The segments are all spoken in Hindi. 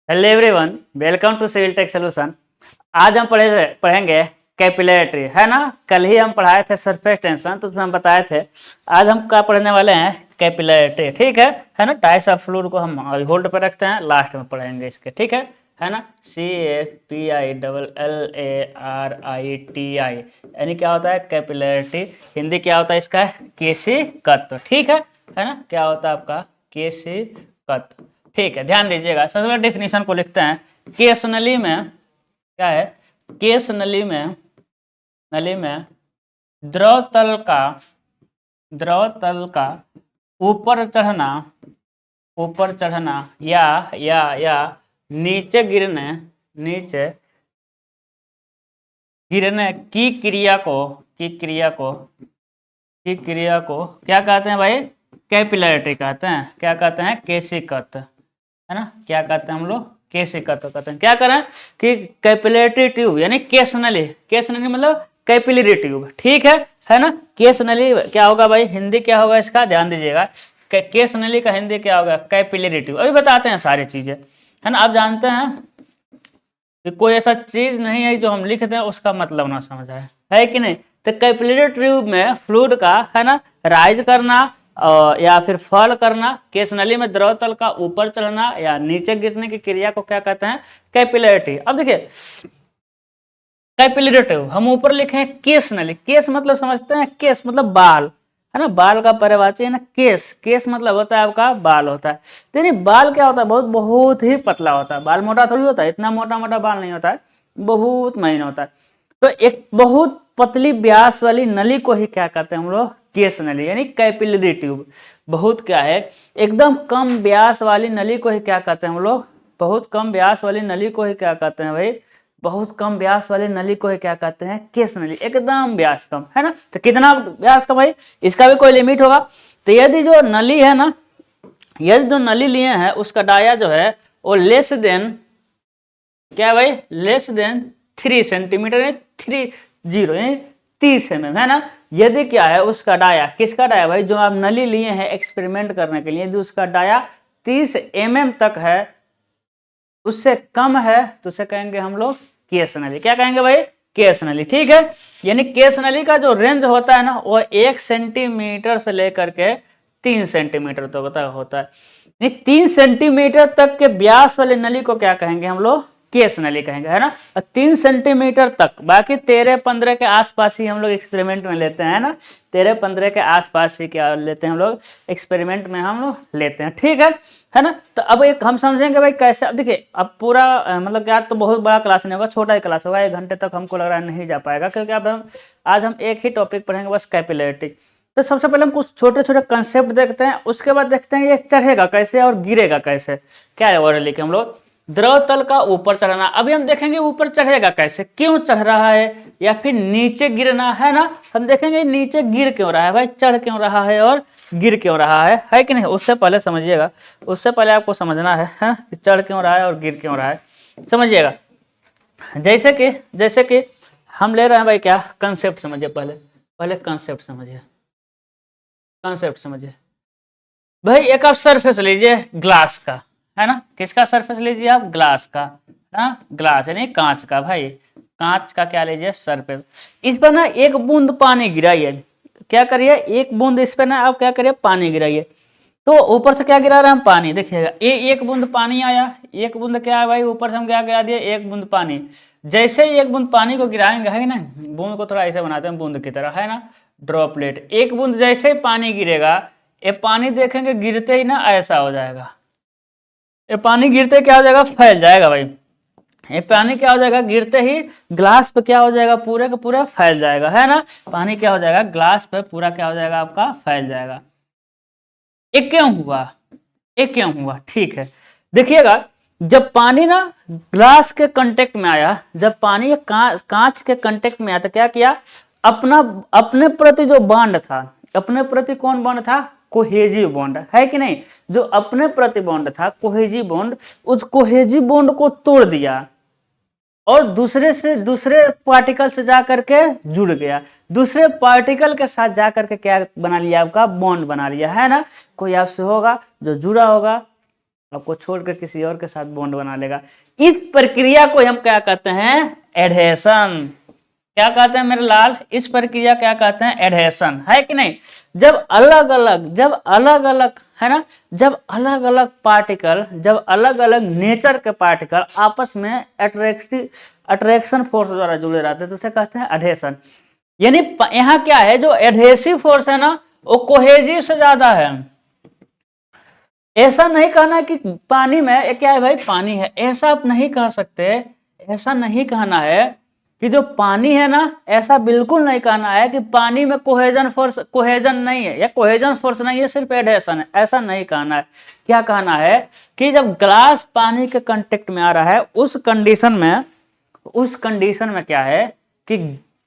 Hello everyone, welcome to civil tech solution. आज हम पढ़ेंगे कैपिलरी, है ना। कल ही हम पढ़ाए थे सरफेस टेंशन, तो उसमें हम बताए थे। आज हम क्या पढ़ने वाले हैं, कैपिलरी, ठीक है ना। टाइप्स ऑफ फ्लूइड को हम होल्ड पर रखते हैं, लास्ट में पढ़ेंगे इसके, ठीक है ना। CAPILLARITI यानी क्या होता है कैपिलरी। हिंदी क्या होता है इसका, केशिकत्व, ठीक है ना। क्या होता है आपका केशिकत्व, ठीक है। ध्यान दीजिएगा, सबसे पहले डेफिनेशन को लिखते हैं। केस नली में क्या है, केस नली में द्रव तल का ऊपर चढ़ना या नीचे गिरने की क्रिया को क्या कहते हैं भाई, कैपिलरी कहते हैं। क्या कहते हैं, केशिकत्व, है ना। क्या कहते हैं हम लोग, केशिकत्व कहते हैं। क्या करें कि कैपिलरी ट्यूब यानी केस नली मतलब कैपिलरी ट्यूब, ठीक है ना। केस नली क्या होगा भाई, हिंदी क्या होगा इसका, ध्यान दीजिएगा। केस नली का हिंदी क्या होगा, कैपिलरी ट्यूब। अभी बताते हैं सारी चीजें, है ना। आप जानते हैं कि कोई ऐसा चीज नहीं है जो हम लिख दें उसका मतलब ना समझ आए, है कि नहीं। तो कैपिलरी ट्यूब में फ्लूइड का, है ना, राइज करना या फिर फॉल करना, केस नली में द्रव तल का ऊपर चढ़ना या नीचे गिरने की क्रिया को क्या कहते हैं, कैपिलरी। अब देखिए कैपिलरी ट्यूब हम ऊपर लिखे हैं केस नली। केस मतलब समझते हैं, केस मतलब बाल, है ना। बाल का पर्यायवाची है ना केस मतलब होता है आपका बाल होता है। तो नहीं, बाल क्या होता है, बहुत बहुत ही पतला होता है। बाल मोटा थोड़ी होता है, इतना मोटा बाल नहीं होता है, बहुत महीन होता है। तो एक बहुत पतली व्यास वाली नली को ही क्या कहते हैं हम लोग, केस नली यानी कैपिलरी ट्यूब। बहुत क्या है, एकदम कम व्यास वाली नली को ही क्या कहते हैं हम लोग, बहुत कम व्यास वाली नली को ही क्या कहते हैं भाई, बहुत कम व्यास वाली नली को ही क्या कहते हैं, केस नली। एकदम व्यास कम, है ना। तो कितना व्यास का भाई, इसका भी कोई लिमिट होगा। तो यदि जो नली है ना, यदि जो नली लिए हैं उसका डाया जो है वो लेस देन क्या भाई, लेस देन 3 सेंटीमीटर, 30 mm, है ना। यदि क्या है उसका डाया, किसका डाया भाई, जो आप नली लिए हैं एक्सपेरिमेंट करने के लिए, यदि उसका डाया 30 mm तक है, उससे कम है, तो उसे कहेंगे हम लोग केस नली। क्या कहेंगे भाई, केस नली, ठीक है। यानी केस नली का जो रेंज होता है ना, वो 1 सेंटीमीटर से लेकर के 3 सेंटीमीटर तक होता है। 3 सेंटीमीटर तक के व्यास वाले नली को क्या कहेंगे हम लोग, केस नली कहेंगे, है ना। 3 सेंटीमीटर तक, बाकी 13-15 के आसपास ही हम लोग एक्सपेरिमेंट में लेते हैं ना। 13-15 के आसपास ही क्या लेते हैं हम लोग, एक्सपेरिमेंट में हम लोग लेते हैं, ठीक है ना। तो अब एक हम समझेंगे भाई कैसे। अब देखिए, अब पूरा मतलब क्या, तो बहुत बड़ा क्लास नहीं होगा, छोटा ही क्लास होगा। 1 घंटे तक हमको लग रहा है नहीं जा पाएगा, क्योंकि अब आज हम एक ही टॉपिक पढ़ेंगे बस, कैपिलरी। तो सबसे पहले हम कुछ छोटे छोटे कंसेप्ट देखते हैं, उसके बाद देखते हैं ये चढ़ेगा कैसे और गिरेगा कैसे। क्या है वर्ड लिखे हम लोग, द्रव तल का ऊपर चढ़ना। अभी हम देखेंगे ऊपर चढ़ेगा कैसे, क्यों चढ़ रहा है, या फिर नीचे गिरना, है ना। हम देखेंगे नीचे गिर क्यों रहा है भाई, चढ़ क्यों रहा है और गिर क्यों रहा है कि नहीं। उससे पहले समझिएगा, उससे पहले आपको समझना है कि चढ़ क्यों रहा है और गिर क्यों रहा है, समझिएगा। जैसे कि हम ले रहे हैं भाई, क्या कंसेप्ट समझिए, पहले कंसेप्ट समझिए भाई। एक आप सरफेस लीजिए ग्लास का, है ना। किसका सरफेस लीजिए आप, ग्लास का, हाँ ग्लास यानी कांच का भाई। कांच का क्या लीजिए, सरफेस। इस पर ना एक बूंद पानी गिराइए, क्या करिए, एक बूंद इस पर ना आप क्या करिए, पानी गिराइए। तो ऊपर से क्या गिरा रहे हैं हम, पानी। देखिएगा एक बूंद पानी आया, एक बूंद क्या है भाई, ऊपर से हम क्या गिरा दिए, एक बूंद पानी। जैसे ही एक बूंद पानी को गिराएंगे, है ना, बूंद को थोड़ा ऐसे बनाते हैं बूंद की तरह, है ना, ड्रॉपलेट। एक बूंद जैसे ही पानी गिरेगा, ये पानी देखेंगे गिरते ही ना ऐसा हो जाएगा, ये पानी गिरते क्या हो जाएगा, फैल जाएगा भाई। ये पानी क्या हो जाएगा, गिरते ही ग्लास पे क्या हो जाएगा, पूरे का पूरा फैल जाएगा, है ना। पानी क्या हो जाएगा, ग्लास पे पूरा क्या हो जाएगा आपका, फैल जाएगा। ये क्यों हुआ, ठीक है। देखिएगा, जब पानी ना ग्लास के कांटेक्ट में आया, जब पानी कांच के कांटेक्ट में आया, तो क्या किया, अपने प्रति जो बॉन्ड था, अपने प्रति कौन बॉन्ड था, कोहेजिव बॉन्ड, है कि नहीं। जो अपने प्रति बॉन्ड था कोहेजिव बॉन्ड, उस कोहेजिव बॉन्ड को तोड़ दिया और दूसरे पार्टिकल से जा करके जुड़ गया। दूसरे पार्टिकल के साथ जा करके क्या बना लिया, आपका बॉन्ड बना लिया, है ना। कोई आपसे होगा जो जुड़ा होगा, आपको छोड़कर किसी और के साथ बॉन्ड बना लेगा। इस प्रक्रिया को हम क्या कहते हैं? एडहेशन। क्या कहते हैं मेरे लाल? इस प्रक्रिया क्या कहते हैं? एडहेशन, है कि नहीं? जब अलग अलग है ना, जब अलग अलग पार्टिकल, जब अलग अलग नेचर के पार्टिकल आपस में अट्रैक्शन फोर्स द्वारा जुड़े रहते हैं तो उसे कहते हैं एडहेशन। यानी यहाँ क्या है, जो एडहेसिव फोर्स है ना वो कोहेसिव से ज्यादा है। ऐसा नहीं कहना कि पानी में क्या है भाई, पानी है, ऐसा आप नहीं कह सकते। ऐसा नहीं कहना है कि जो पानी है ना, ऐसा बिल्कुल नहीं कहना है कि पानी में कोहेजन फोर्स, कोहेजन नहीं है या कोहेजन फोर्स नहीं है, सिर्फ एडहेशन है, ऐसा नहीं कहना है। क्या कहना है कि जब ग्लास पानी के कांटेक्ट में आ रहा है उस कंडीशन में क्या है कि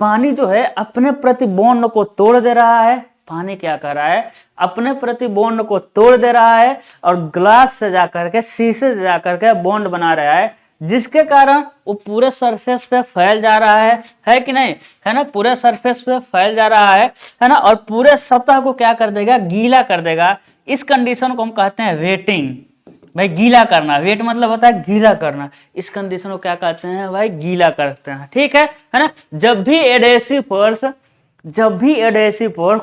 पानी जो है अपने प्रति बॉन्ड को तोड़ दे रहा है। पानी क्या कर रहा है? अपने प्रति बॉन्ड को तोड़ दे रहा है और ग्लास से जाकर के, शीशे से जाकर के बॉन्ड बना रहा है, जिसके कारण वो पूरे सरफेस पे फैल जा रहा है कि नहीं? है ना, पूरे सरफेस पे फैल जा रहा है ना, और पूरे सतह को क्या कर देगा? गीला कर देगा। इस कंडीशन को हम कहते हैं वेटिंग। भाई गीला करना, वेट मतलब होता है गीला करना। इस कंडीशन को क्या कहते हैं भाई? गीला करते हैं, ठीक है ना। जब भी एडहेसिव फोर्स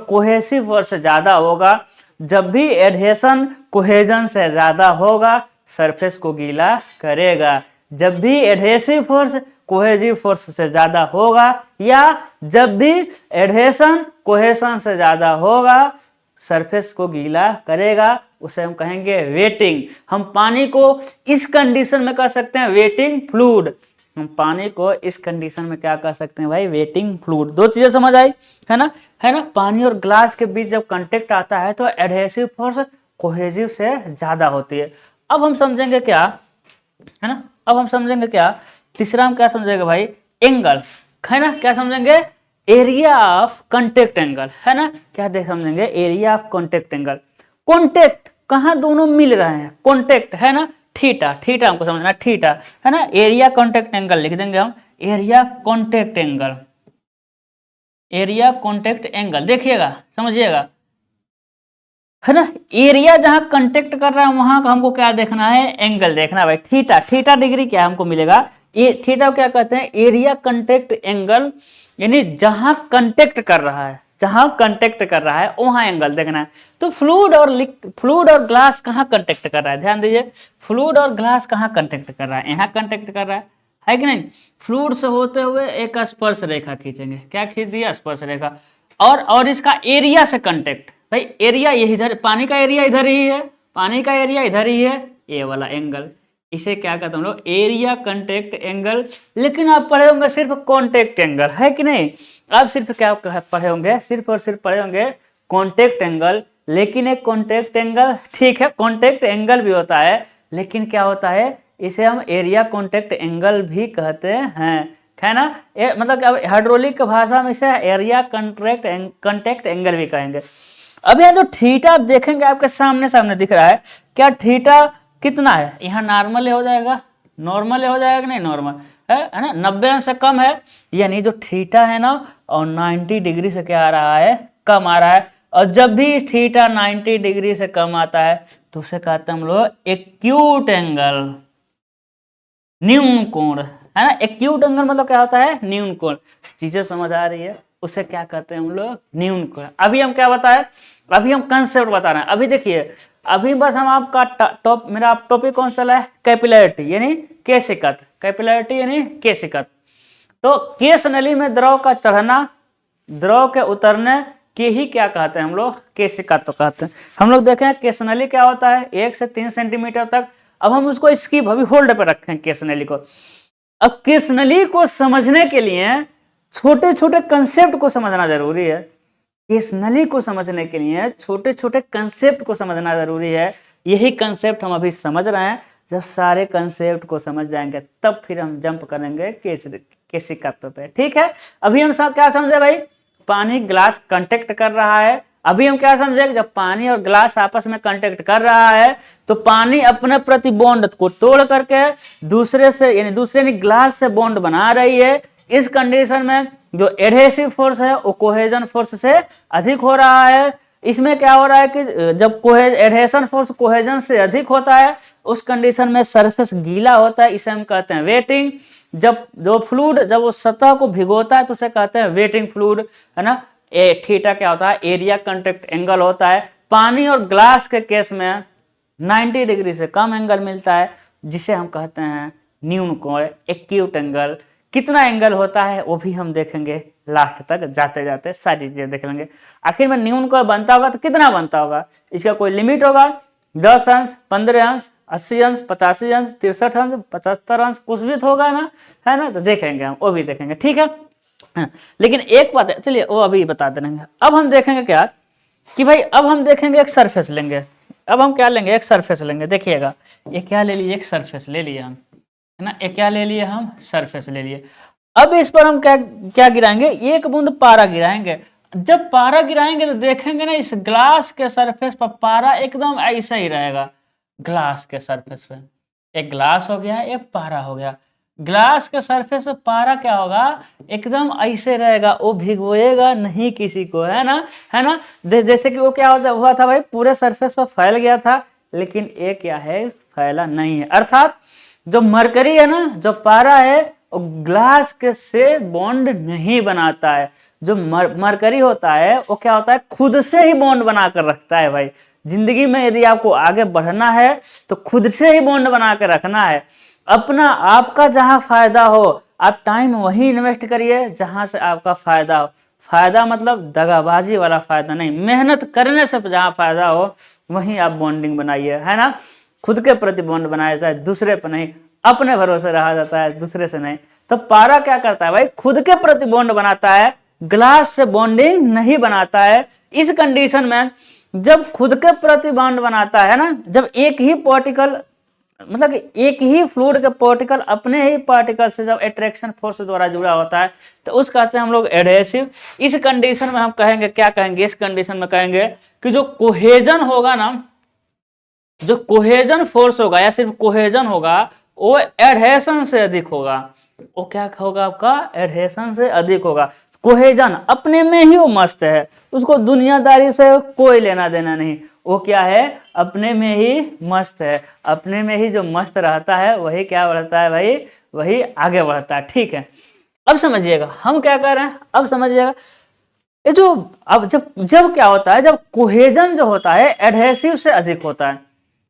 कोहेसिव फोर्स से ज्यादा होगा, जब भी एडहेशन कोहेजन से ज्यादा होगा, सरफेस को गीला करेगा। जब भी एडहेसिव फोर्स कोहेसिव फोर्स से ज्यादा होगा या जब भी एडहेशन कोहेशन से ज्यादा होगा, सरफेस को गीला करेगा, उसे हम कहेंगे वेटिंग। हम पानी को इस कंडीशन में कह सकते हैं वेटिंग फ्लूइड। हम पानी को इस कंडीशन में क्या कह सकते हैं भाई? Waiting fluid. दो चीजें समझ आई, है ना? पानी और ग्लास के बीच जब कांटेक्ट आता है तो एडहेसिव फोर्स कोहेसिव से ज्यादा होती है। अब हम समझेंगे क्या, है ना, अब हम समझेंगे क्या? तीसरा हम क्या समझेंगे भाई? एंगल, है ना। क्या समझेंगे? एरिया ऑफ कांटेक्ट एंगल, है ना। क्या देख समझेंगे? Area of contact angle. Contact कहाँ दोनों मिल रहे हैं? कांटेक्ट, है ना, थीटा, थीटा हमको समझना, थीटा, है ना। एरिया कांटेक्ट एंगल लिख देंगे हम, area contact angle, area contact angle. देखिएगा, समझिएगा, है ना। एरिया जहां कांटेक्ट कर रहा है वहां का हमको क्या देखना है? एंगल देखना है भाई। थीटा, थीटा डिग्री क्या हमको मिलेगा? ये थीटा क्या कहते हैं? एरिया कांटेक्ट एंगल, यानी जहां कांटेक्ट कर रहा है, जहां कांटेक्ट कर रहा है वहां एंगल देखना है। तो फ्लूइड और ग्लास कहाँ कांटेक्ट कर रहा है? ध्यान दीजिए, फ्लूइड और ग्लास कहाँ कांटेक्ट कर रहा है? यहाँ कांटेक्ट कर रहा है कि नहीं? फ्लूइड से होते हुए एक स्पर्श रेखा खींचेंगे। क्या खींच दिया? स्पर्श रेखा। और इसका एरिया से कांटेक्ट, भाई एरिया ये इधर, पानी का एरिया इधर ही है, पानी का एरिया इधर ही है, ये वाला एंगल, इसे क्या कहते हैं हम लोग? Area contact angle. लेकिन आप पढ़े होंगे सिर्फ कांटेक्ट एंगल, है कि नहीं? आप सिर्फ क्या पढ़े होंगे? सिर्फ और सिर्फ पढ़े होंगे कांटेक्ट एंगल। लेकिन एक कांटेक्ट एंगल, ठीक है, कांटेक्ट एंगल भी होता है, लेकिन क्या होता है? इसे हम एरिया कांटेक्ट एंगल भी कहते हैं, है ना। मतलब हाइड्रोलिक भाषा में इसे एरिया कांटेक्ट एंगल भी कहेंगे। अब यहाँ जो थीटा आप देखेंगे आपके सामने सामने दिख रहा है, क्या थीटा कितना है? यहाँ नॉर्मल हो जाएगा, नॉर्मल हो जाएगा, नहीं नॉर्मल है ना, 90 अंश से कम है, यानी जो थीटा है ना और 90 डिग्री से क्या आ रहा है? कम आ रहा है। और जब भी थीटा 90 डिग्री से कम आता है तो उसे कहते हैं हम लोग एक्यूट एंगल, न्यून कोण, है ना। एक्यूट एंगल मतलब क्या होता है? न्यून कोण। चीजें समझ आ रही है? उसे क्या कहते हैं हम लोग? न्यून कोण। अभी हम क्या बताए? अभी हम कंसेप्ट बता रहे हैं। अभी देखिए, अभी बस हम आपका मेरा टॉपिक कौन चला है? कैपिलरिटी यानी केशिकत, कैपिलरिटी यानी केशिकत। तो केश नली में द्रव का चढ़ना, द्रव के उतरने के ही क्या कहते हैं हम लोग? केशिकत तो कहते हैं। हम लोग देखें केश नली क्या होता है? 1 से 3 सेंटीमीटर तक। अब हम उसको इसकी अभी होल्ड पे रखें केश नली को। अब केश नली को समझने के लिए छोटे छोटे कंसेप्ट को समझना जरूरी है। केश नली को समझने के लिए छोटे छोटे कंसेप्ट को समझना जरूरी है। यही कंसेप्ट हम अभी समझ रहे हैं। जब सारे कंसेप्ट को समझ जाएंगे तब फिर हम जंप करेंगे केशिकत्व पे, ठीक है। अभी हम सब क्या समझे भाई? पानी ग्लास कांटेक्ट कर रहा है। अभी हम क्या समझे? जब पानी और ग्लास आपस में कांटेक्ट कर रहा है तो पानी अपने प्रति बॉन्ड को तोड़ करके दूसरे से, यानी दूसरे ग्लास से बॉन्ड बना रही है। इस कंडीशन में जो एडहेसिव फोर्स है वो कोहेजन फोर्स से अधिक हो रहा है। इसमें क्या हो रहा है कि जब एडहेशन फोर्स कोहेजन से अधिक होता है उस कंडीशन में सरफेस गीला होता है, इसे हम कहते हैं वेटिंग। जब जो फ्लूइड जब वो सतह को भिगोता है तो उसे कहते हैं वेटिंग फ्लूइड, है ना। थीटा क्या होता है, एरिया कांटेक्ट एंगल होता है। पानी और ग्लास के केस में 90 डिग्री से कम एंगल मिलता है जिसे हम कहते हैं न्यून कोण, एक्यूट एंगल। कितना एंगल होता है वो भी हम देखेंगे लास्ट तक, जाते जाते सारी चीजें देख लेंगे। आखिर में न्यून कोण बनता होगा तो कितना बनता होगा, इसका कोई लिमिट होगा? 10 अंश, 15 अंश, 80 अंश, 85 अंश, 63 अंश, 75 अंश, कुछ भी तो होगा ना, है ना। तो देखेंगे हम, वो भी देखेंगे, ठीक है। हाँ, लेकिन एक बात है, चलिए वो अभी बता देंगे। अब हम देखेंगे क्या कि भाई अब हम देखेंगे एक सरफेस लेंगे। अब हम क्या लेंगे, एक सरफेस लेंगे। देखिएगा ये क्या ले लिए, एक सरफेस ले लिए हम, है ना। ये क्या ले लिए हम, सरफेस ले लिए। अब इस पर हम क्या क्या गिराएंगे, एक बूंद पारा गिराएंगे। जब पारा गिराएंगे तो देखेंगे ना इस ग्लास के सरफेस पर पारा एकदम ऐसा ही रहेगा। ग्लास के सरफेस पे एक ग्लास हो गया, एक पारा हो गया। ग्लास के सरफेस पे पारा क्या होगा, एकदम ऐसे रहेगा, वो भिगोएगा नहीं किसी को, है ना, है ना। जैसे कि वो क्या हुआ था भाई, पूरे सरफेस पर फैल गया था, लेकिन ये क्या है, फैला नहीं है। अर्थात जो मरकरी है ना, जो पारा है, वो ग्लास के से बॉन्ड नहीं बनाता है। जो मरकरी होता है वो क्या होता है, खुद से ही बॉन्ड बनाकर रखता है भाई। जिंदगी में यदि आपको आगे बढ़ना है तो खुद से ही बॉन्ड बना के रखना है। अपना आपका जहां फायदा हो, आप टाइम वही इन्वेस्ट करिए जहां से आपका फायदा हो। फायदा मतलब दगाबाजी वाला फायदा नहीं, मेहनत करने से जहां फायदा हो वहीं आप बॉन्डिंग बनाइए, है ना। खुद के प्रति बॉन्ड बनाया जाए, दूसरे पर नहीं। अपने भरोसे रहा जाता है, दूसरे से नहीं। तो पारा क्या करता है भाई, खुद के प्रति बॉन्ड बनाता है, ग्लास से बॉन्डिंग नहीं बनाता है। इस कंडीशन में जब खुद के प्रति बॉन्ड बनाता है ना, जब एक ही पार्टिकल मतलब एक ही फ्लूइड के पार्टिकल अपने ही पार्टिकल से जब अट्रैक्शन फोर्स द्वारा जुड़ा होता है तो उस कहते हैं हम लोग एडहेसिव। इस कंडीशन में हम कहेंगे, क्या कहेंगे, इस कंडीशन में कहेंगे कि जो कोहेजन होगा ना, जो कोहेजन फोर्स होगा या सिर्फ कोहेजन होगा वो एडहेशन से अधिक होगा। वो क्या होगा आपका, एडहेशन से अधिक होगा। कोहेजन अपने में ही वो मस्त है, उसको दुनियादारी से कोई लेना देना नहीं। वो क्या है, अपने में ही मस्त है। अपने में ही जो मस्त रहता है वही क्या बढ़ता है भाई, वही आगे बढ़ता है, ठीक है। अब समझिएगा हम क्या कर रहे हैं, अब समझिएगा ये जो अब जब क्या होता है, जब कोहेजन जो होता है एडहेसिव से अधिक होता है।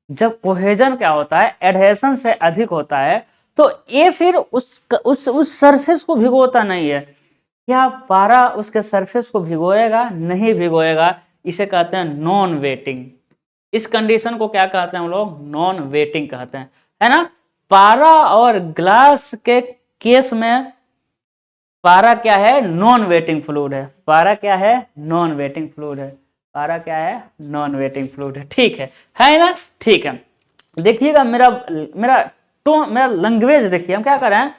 जब कोहेजन क्या होता है, एडहेशन से अधिक होता है, तो ये फिर उस सरफेस को भिगोता नहीं है। क्या पारा उसके सरफेस को भिगोएगा, नहीं भिगोएगा। इसे कहते हैं नॉन वेटिंग। इस कंडीशन को क्या कहते हैं हम लोग, नॉन वेटिंग कहते हैं, है ना। पारा और ग्लास के केस में पारा क्या है, नॉन वेटिंग फ्लूइड है। पारा क्या है, नॉन वेटिंग फ्लूइड है। पारा क्या है, नॉन वेटिंग फ्लूइड है, ठीक है ना, ठीक है। देखिएगा मेरा लैंग्वेज देखिए, हम क्या कर रहे हैं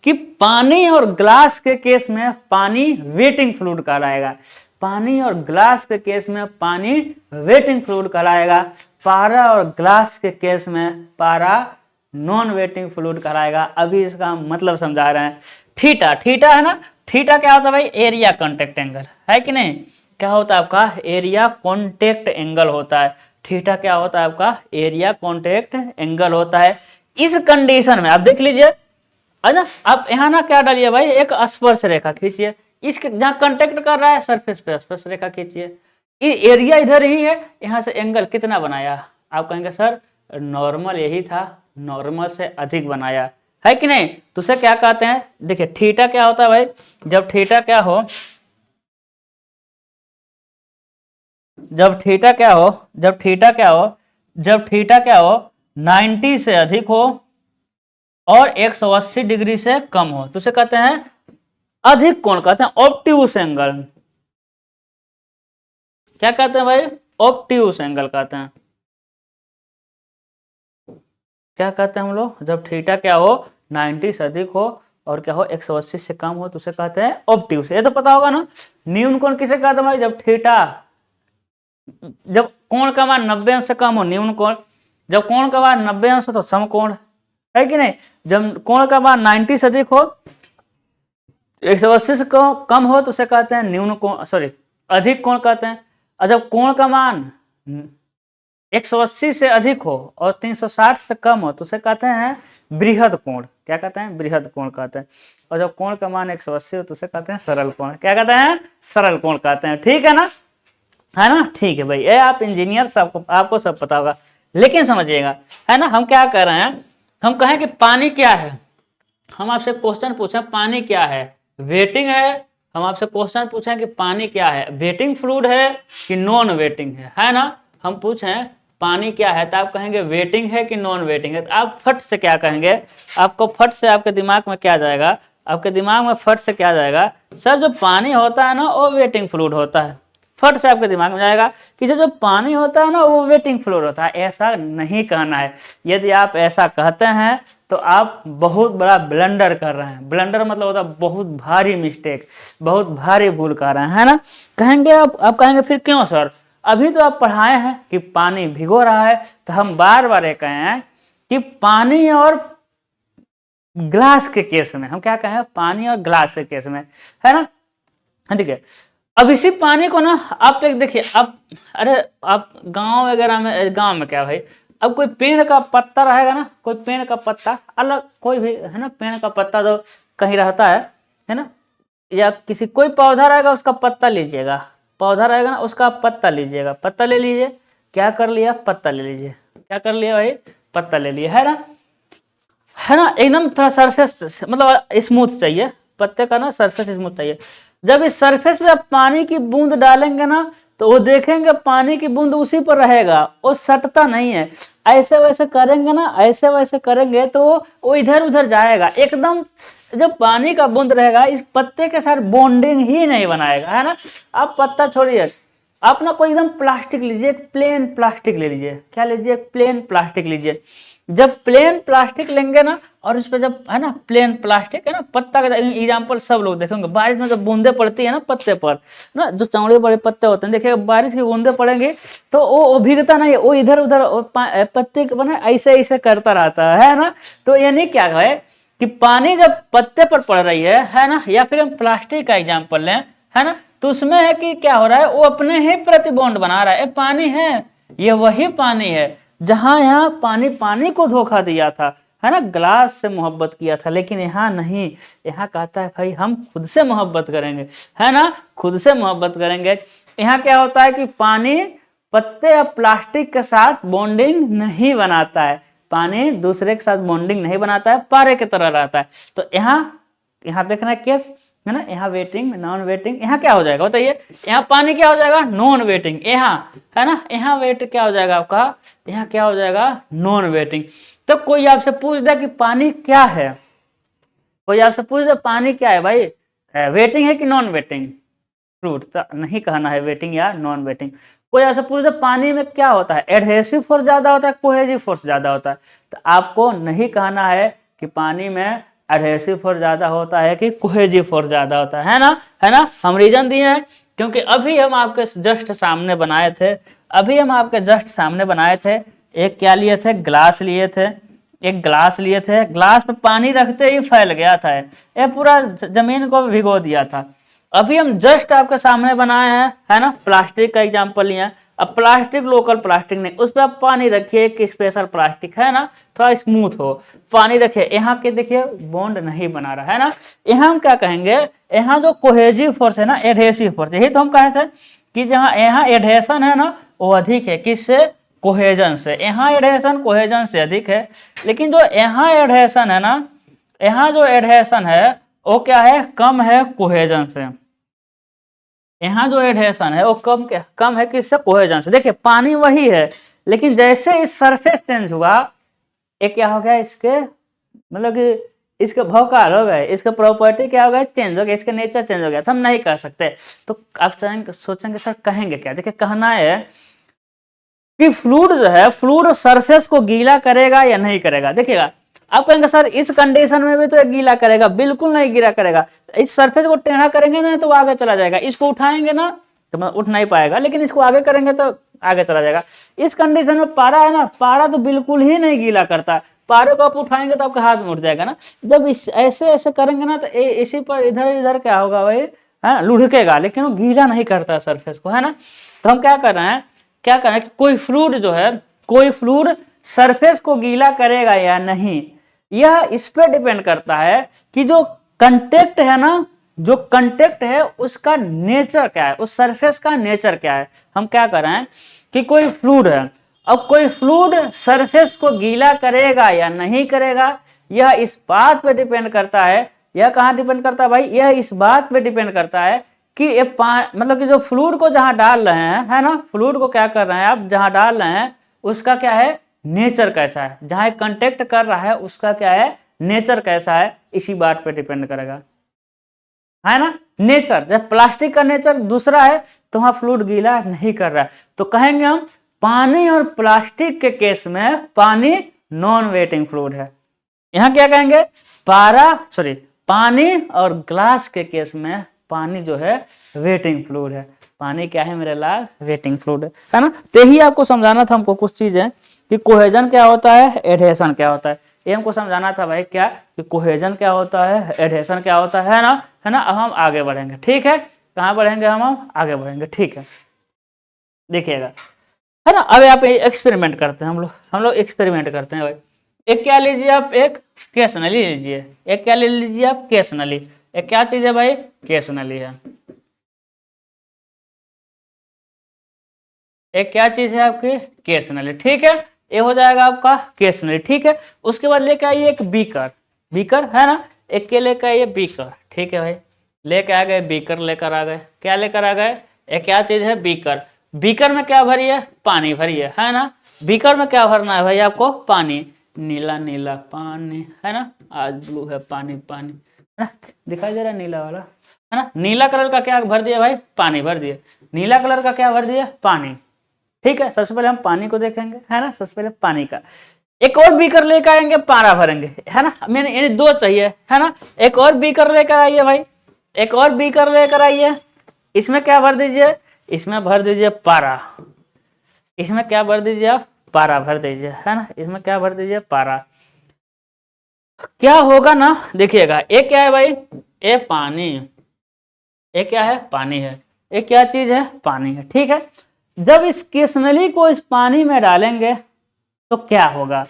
कि पानी और ग्लास के केस में पानी वेटिंग फ्लूइड कहलाएगा। पानी और ग्लास के केस में पानी वेटिंग फ्लूइड कहलाएगा। पारा और ग्लास के केस में पारा नॉन वेटिंग फ्लूइड कहलाएगा। अभी इसका मतलब समझा रहे हैं। थीटा, थीटा है ना, थीटा क्या होता है भाई, एरिया कॉन्टेक्ट एंगल, है कि नहीं। क्या होता है आपका, एरिया कॉन्टेक्ट एंगल होता है। थीटा क्या होता है आपका, एरिया कॉन्टेक्ट एंगल होता है। इस कंडीशन में आप देख लीजिए, है ना। आप यहाँ ना क्या डालिए भाई, एक स्पर्श रेखा खींचिए, इसके जहाँ कांटेक्ट कर रहा है सरफेस पे स्पर्श रेखा खींचिए। ये एरिया इधर ही है, यहाँ से एंगल कितना बनाया, आप कहेंगे सर नॉर्मल यही था, नॉर्मल से अधिक बनाया, है कि नहीं। तो उसे क्या कहते हैं, देखिए थीटा क्या होता है भाई, जब थीटा क्या हो, जब थीटा क्या हो, जब थीटा क्या हो, जब थीटा क्या हो 90 से अधिक हो और 180 डिग्री से कम हो तो उसे कहते हैं अधिक कोण, कहते हैं ऑब्ट्यूस एंगल। क्या कहते हैं भाई, ऑब्ट्यूस एंगल कहते हैं। क्या कहते हैं हम लोग, जब थीटा क्या हो 90 से अधिक हो और क्या हो 180 से कम हो तो उसे कहते हैं ऑब्ट्यूस। ये तो पता होगा ना। न्यून कोण किसे कहते हैं भाई, जब थीटा, जब कोण का मान 90 अंश से कम हो न्यून कोण, जब कोण का मान 90 अंश हो तो समकोण, है कि नहीं। जब कोण का मान 90 से अधिक हो 180 से कम हो तो उसे कहते हैं न्यून कोण, सॉरी अधिक कोण कहते हैं। और जब कोण का मान 180 से अधिक हो और 360 से कम हो तो उसे कहते हैं बृहद कोण। क्या कहते हैं? बृहद कोण कहते हैं। और जब कोण का मान 180 हो तो उसे कहते हैं सरल कोण। क्या कहते हैं? सरल कोण कहते हैं। ठीक है ना, है ना? ठीक है भाई, ये आप इंजीनियर सबको आपको सब पता होगा, लेकिन समझिएगा, है ना, हम क्या कर रहे हैं, हम कहें कि पानी क्या है, हम आपसे क्वेश्चन पूछें पानी क्या है, वेटिंग है। हम आपसे क्वेश्चन पूछें कि पानी क्या है, वेटिंग फ्लूइड है कि नॉन वेटिंग है ना? हम पूछें पानी क्या है तो आप कहेंगे वेटिंग है कि नॉन वेटिंग है, तो आप फट से क्या कहेंगे, आपको फट से आपके दिमाग में क्या जाएगा, आपके दिमाग में फट से क्या जाएगा, सर जो पानी होता है ना वो वेटिंग फ्लूइड होता है। फट से आपके दिमाग में जाएगा कि जो पानी होता है ना वो वेटिंग फ्लूइड होता है। ऐसा नहीं कहना है। यदि आप ऐसा कहते हैं तो आप बहुत बड़ा ब्लंडर कर रहे हैं। ब्लंडर मतलब होता है बहुत भारी मिस्टेक, बहुत भारी भूल कर रहे हैं, है ना? कहेंगे आप कहेंगे फिर क्यों सर, अभी तो आप पढ़ाए हैं कि पानी भिगो रहा है, तो हम बार बार ये कहे हैं कि पानी और ग्लास के केस में, हम क्या कहें, पानी और ग्लास के केस में, है ना? ठीक है, अब इसी पानी को ना आप देखिए, अब अरे आप गांव वगैरह में, गांव में क्या भाई, अब कोई पेड़ का पत्ता रहेगा ना, कोई पेड़ का पत्ता अलग, कोई भी, है ना, पेड़ का पत्ता जो कहीं रहता है ना, या किसी कोई पौधा रहेगा उसका पत्ता लीजिएगा, पौधा रहेगा ना उसका पत्ता लीजिएगा, पत्ता ले लीजिए, क्या कर लिया, पत्ता ले लीजिए, क्या कर लिया भाई, पत्ता ले लिया, है ना, है ना? एकदम थोड़ा सरफेस मतलब स्मूथ चाहिए, पत्ते का ना सरफेस स्मूथ चाहिए। जब इस सरफेस पे आप पानी की बूंद डालेंगे ना तो वो देखेंगे पानी की बूंद उसी पर रहेगा, वो सटता नहीं है। ऐसे वैसे करेंगे ना, ऐसे वैसे करेंगे तो वो इधर उधर जाएगा एकदम। जब पानी का बूंद रहेगा इस पत्ते के साथ बॉन्डिंग ही नहीं बनाएगा, है ना? आप पत्ता छोड़िए, आप ना कोई एकदम प्लास्टिक लीजिए, एक प्लेन प्लास्टिक ले लीजिए, क्या लीजिए, एक प्लेन प्लास्टिक लीजिए। जब प्लेन प्लास्टिक लेंगे ना और उस पर जब, है ना, प्लेन प्लास्टिक, है ना, पत्ता का एग्जांपल सब लोग देखेंगे, बारिश में जब बूंदे पड़ती है ना पत्ते पर ना, जो चौड़े बड़े पत्ते होते हैं, देखिएगा बारिश की बूंदे पड़ेंगे तो वो भीगता नहीं, वो इधर उधर पत्ते के बना ऐसे ऐसे करता रहता है ना? तो यानी क्या है कि पानी जब पत्ते पर पड़ रही है ना, या फिर हम प्लास्टिक का एग्जाम्पल लें, है ना, तो उसमें है कि क्या हो रहा है, वो अपने ही प्रतिबॉन्ड बना रहा है। पानी है, ये वही पानी है जहां यहाँ पानी को धोखा दिया था, है ना, ग्लास से मोहब्बत किया था, लेकिन यहाँ नहीं, यहाँ कहता है भाई हम खुद से मोहब्बत करेंगे, है ना, खुद से मोहब्बत करेंगे। यहाँ क्या होता है कि पानी पत्ते या प्लास्टिक के साथ बॉन्डिंग नहीं बनाता है, पानी दूसरे के साथ बॉन्डिंग नहीं बनाता है, पारे की तरह रहता है। तो यहाँ देखना है केस, है ना, यहाँ वेटिंग नॉन वेटिंग, यहाँ क्या हो जाएगा बताइए, यहाँ पानी क्या हो जाएगा, नॉन वेटिंग, यहाँ, है ना, यहाँ वेट क्या हो जाएगा आपका, यहाँ क्या हो जाएगा, नॉन वेटिंग। तो कोई आपसे पूछ दे कि पानी क्या है, कोई आपसे पूछ दे पानी क्या है भाई, वेटिंग है कि नॉन वेटिंग फ्लूइड, तो नहीं कहना है वेटिंग या नॉन वेटिंग। कोई आपसे पूछ दे पानी में क्या होता है, एडहेसिव फोर्स ज्यादा होता है, कोहेसिव फोर्स ज्यादा होता है, तो आपको नहीं कहना है कि पानी में एडहेसिव फोर्स ज्यादा होता है कि कोहेसिव फोर्स ज्यादा होता है ना, है ना? हम रीजन दिए हैं क्योंकि अभी हम आपके जस्ट सामने बनाए थे, अभी हम आपके जस्ट सामने बनाए थे, एक क्या लिए थे, ग्लास लिए थे, एक ग्लास लिए थे, ग्लास पे पानी रखते ही फैल गया था, ये पूरा जमीन को भिगो दिया था। अभी हम जस्ट आपके सामने बनाए हैं, है ना, प्लास्टिक का एग्जांपल लिया। अब प्लास्टिक लोकल प्लास्टिक नहीं, उस पर आप पानी रखिए, एक स्पेशल प्लास्टिक, है ना, थोड़ा स्मूथ हो, पानी रखिए, यहाँ के देखिए बॉन्ड नहीं बना रहा है ना, यहाँ हम क्या कहेंगे, यहाँ जो कोहेजिव फोर्स है ना, एडहेसिव फोर्स, यही तो हम कहे थे कि जहाँ यहाँ एडहेशन है ना वो अधिक है, किससे, कोहेजन से। यहाँ एडहेशन कोहेजन से अधिक है, लेकिन जो यहाँ एडहेशन है ना, यहाँ जो एडहेशन है वो क्या है, कम है कोहेजन से। यहाँ जो एडहेशन है वो कम है किससे, कोहेजन से। देखिए पानी वही है, लेकिन जैसे इस सरफेस चेंज हुआ, एक क्या हो गया, इसके मतलब कि इसके भौकाल हो गए, इसके प्रॉपर्टी क्या हो गया, चेंज हो गया, इसके नेचर चेंज हो गया, तो हम नहीं कर सकते। तो आप सोचेंगे सर कहेंगे क्या, देखिए कहना है कि फ्लूइड जो है, फ्लूइड सरफेस को गीला करेगा या नहीं करेगा। देखिएगा आप कहेंगे सर इस कंडीशन में भी तो गीला करेगा, बिल्कुल नहीं गीला करेगा। इस सरफेस को टेढ़ा करेंगे ना तो वो आगे चला जाएगा, इसको उठाएंगे ना तो मतलब उठ नहीं पाएगा, लेकिन इसको आगे करेंगे तो आगे चला जाएगा। इस कंडीशन में पारा है ना, पारा तो बिल्कुल ही नहीं गीला करता, पारे को आप उठाएंगे तो आपके हाथ में उठ जाएगा ना। जब ऐसे ऐसे करेंगे ना तो इसी पर इधर इधर क्या होगा भाई, है, लुढ़केगा, लेकिन वो गीला नहीं करता सरफेस को, है ना। तो हम क्या कर रहे हैं, कि कोई फ्लूइड जो है, कोई फ्लूइड सरफेस को गीला करेगा या नहीं, यह इस पे डिपेंड करता है कि जो कंटेक्ट है ना, जो कंटेक्ट है उसका नेचर क्या है, उस सरफेस का नेचर क्या है। हम क्या कर रहे हैं कि कोई फ्लूइड है, अब कोई फ्लूइड सरफेस को गीला करेगा या नहीं करेगा, यह इस बात पे डिपेंड करता है। यह कहाँ डिपेंड करता है भाई, यह इस बात पे डिपेंड करता है कि ये मतलब कि जो फ्लूइड को जहां डाल रहे हैं, है ना, फ्लूइड को क्या कर रहे हैं आप, जहां डाल रहे हैं उसका क्या है, नेचर कैसा है, जहां कंटेक्ट कर रहा है उसका क्या है, नेचर कैसा है, इसी बात पे डिपेंड करेगा, है ना। नेचर, जब प्लास्टिक का नेचर दूसरा है तो वहां फ्लूइड गीला नहीं कर रहा है, तो कहेंगे हम पानी और प्लास्टिक के केस में पानी नॉन वेटिंग फ्लूइड है। यहां क्या कहेंगे, पानी और ग्लास के केस में पानी जो है वेटिंग फ्लूइड है। पानी क्या है मेरे लाल, वेटिंग फ्लूइड है ना। तो यही आपको समझाना था हमको कुछ चीजें कि कोहेजन क्या होता है, एडहेशन क्या होता है, ये हमको समझाना था भाई, क्या कि कोहेजन क्या होता है, एडहेशन क्या होता है ना, है ना। अब हम आगे बढ़ेंगे, ठीक है, कहाँ बढ़ेंगे, हम आगे बढ़ेंगे, ठीक है, देखिएगा, है ना। अब आप एक्सपेरिमेंट करते हैं, हम लोग एक्सपेरिमेंट करते हैं भाई। एक क्या लीजिए आप, एक केस नली लीजिए, एक क्या ले लीजिए आप, केस नली। एक क्या चीज है भाई, केस नली है। एक क्या चीज है आपकी, केस नली, ठीक है, ये हो जाएगा आपका केस नली, ठीक है। उसके बाद लेके आइए एक बीकर, बीकर है ना, एक के लेकर आइए बीकर, ठीक है भाई, लेके आ गए बीकर, लेकर आ गए, क्या लेकर आ गए, एक क्या चीज है, बीकर। बीकर में क्या भरिए, पानी भरिए, है ना। बीकर में क्या भरना है भाई आपको, पानी, नीला नीला पानी, है ना, आज ब्लू है पानी पानी, है ना, दिखाई दे रहा है नीला वाला, है ना। नीला कलर का क्या भर दिया भाई, पानी भर दिए, नीला कलर का क्या भर दिया, पानी, ठीक है। सबसे पहले हम पानी को देखेंगे, है ना, सबसे पहले पानी का। एक और बीकर लेकर आएंगे, पारा भरेंगे, है ना, मैंने दो चाहिए, है ना। एक और बीकर लेकर आइए भाई, एक और बीकर लेकर आइए, इसमें क्या भर दीजिए, इसमें भर दीजिए पारा, इसमें क्या भर दीजिए आप, पारा भर दीजिए, है ना, इसमें क्या भर दीजिए, पारा। क्या होगा ना, देखिएगा, एक क्या है भाई, ये पानी, एक क्या है, पानी है, एक क्या चीज है, पानी है, ठीक है। जब इस केस नली को इस पानी में डालेंगे तो क्या होगा,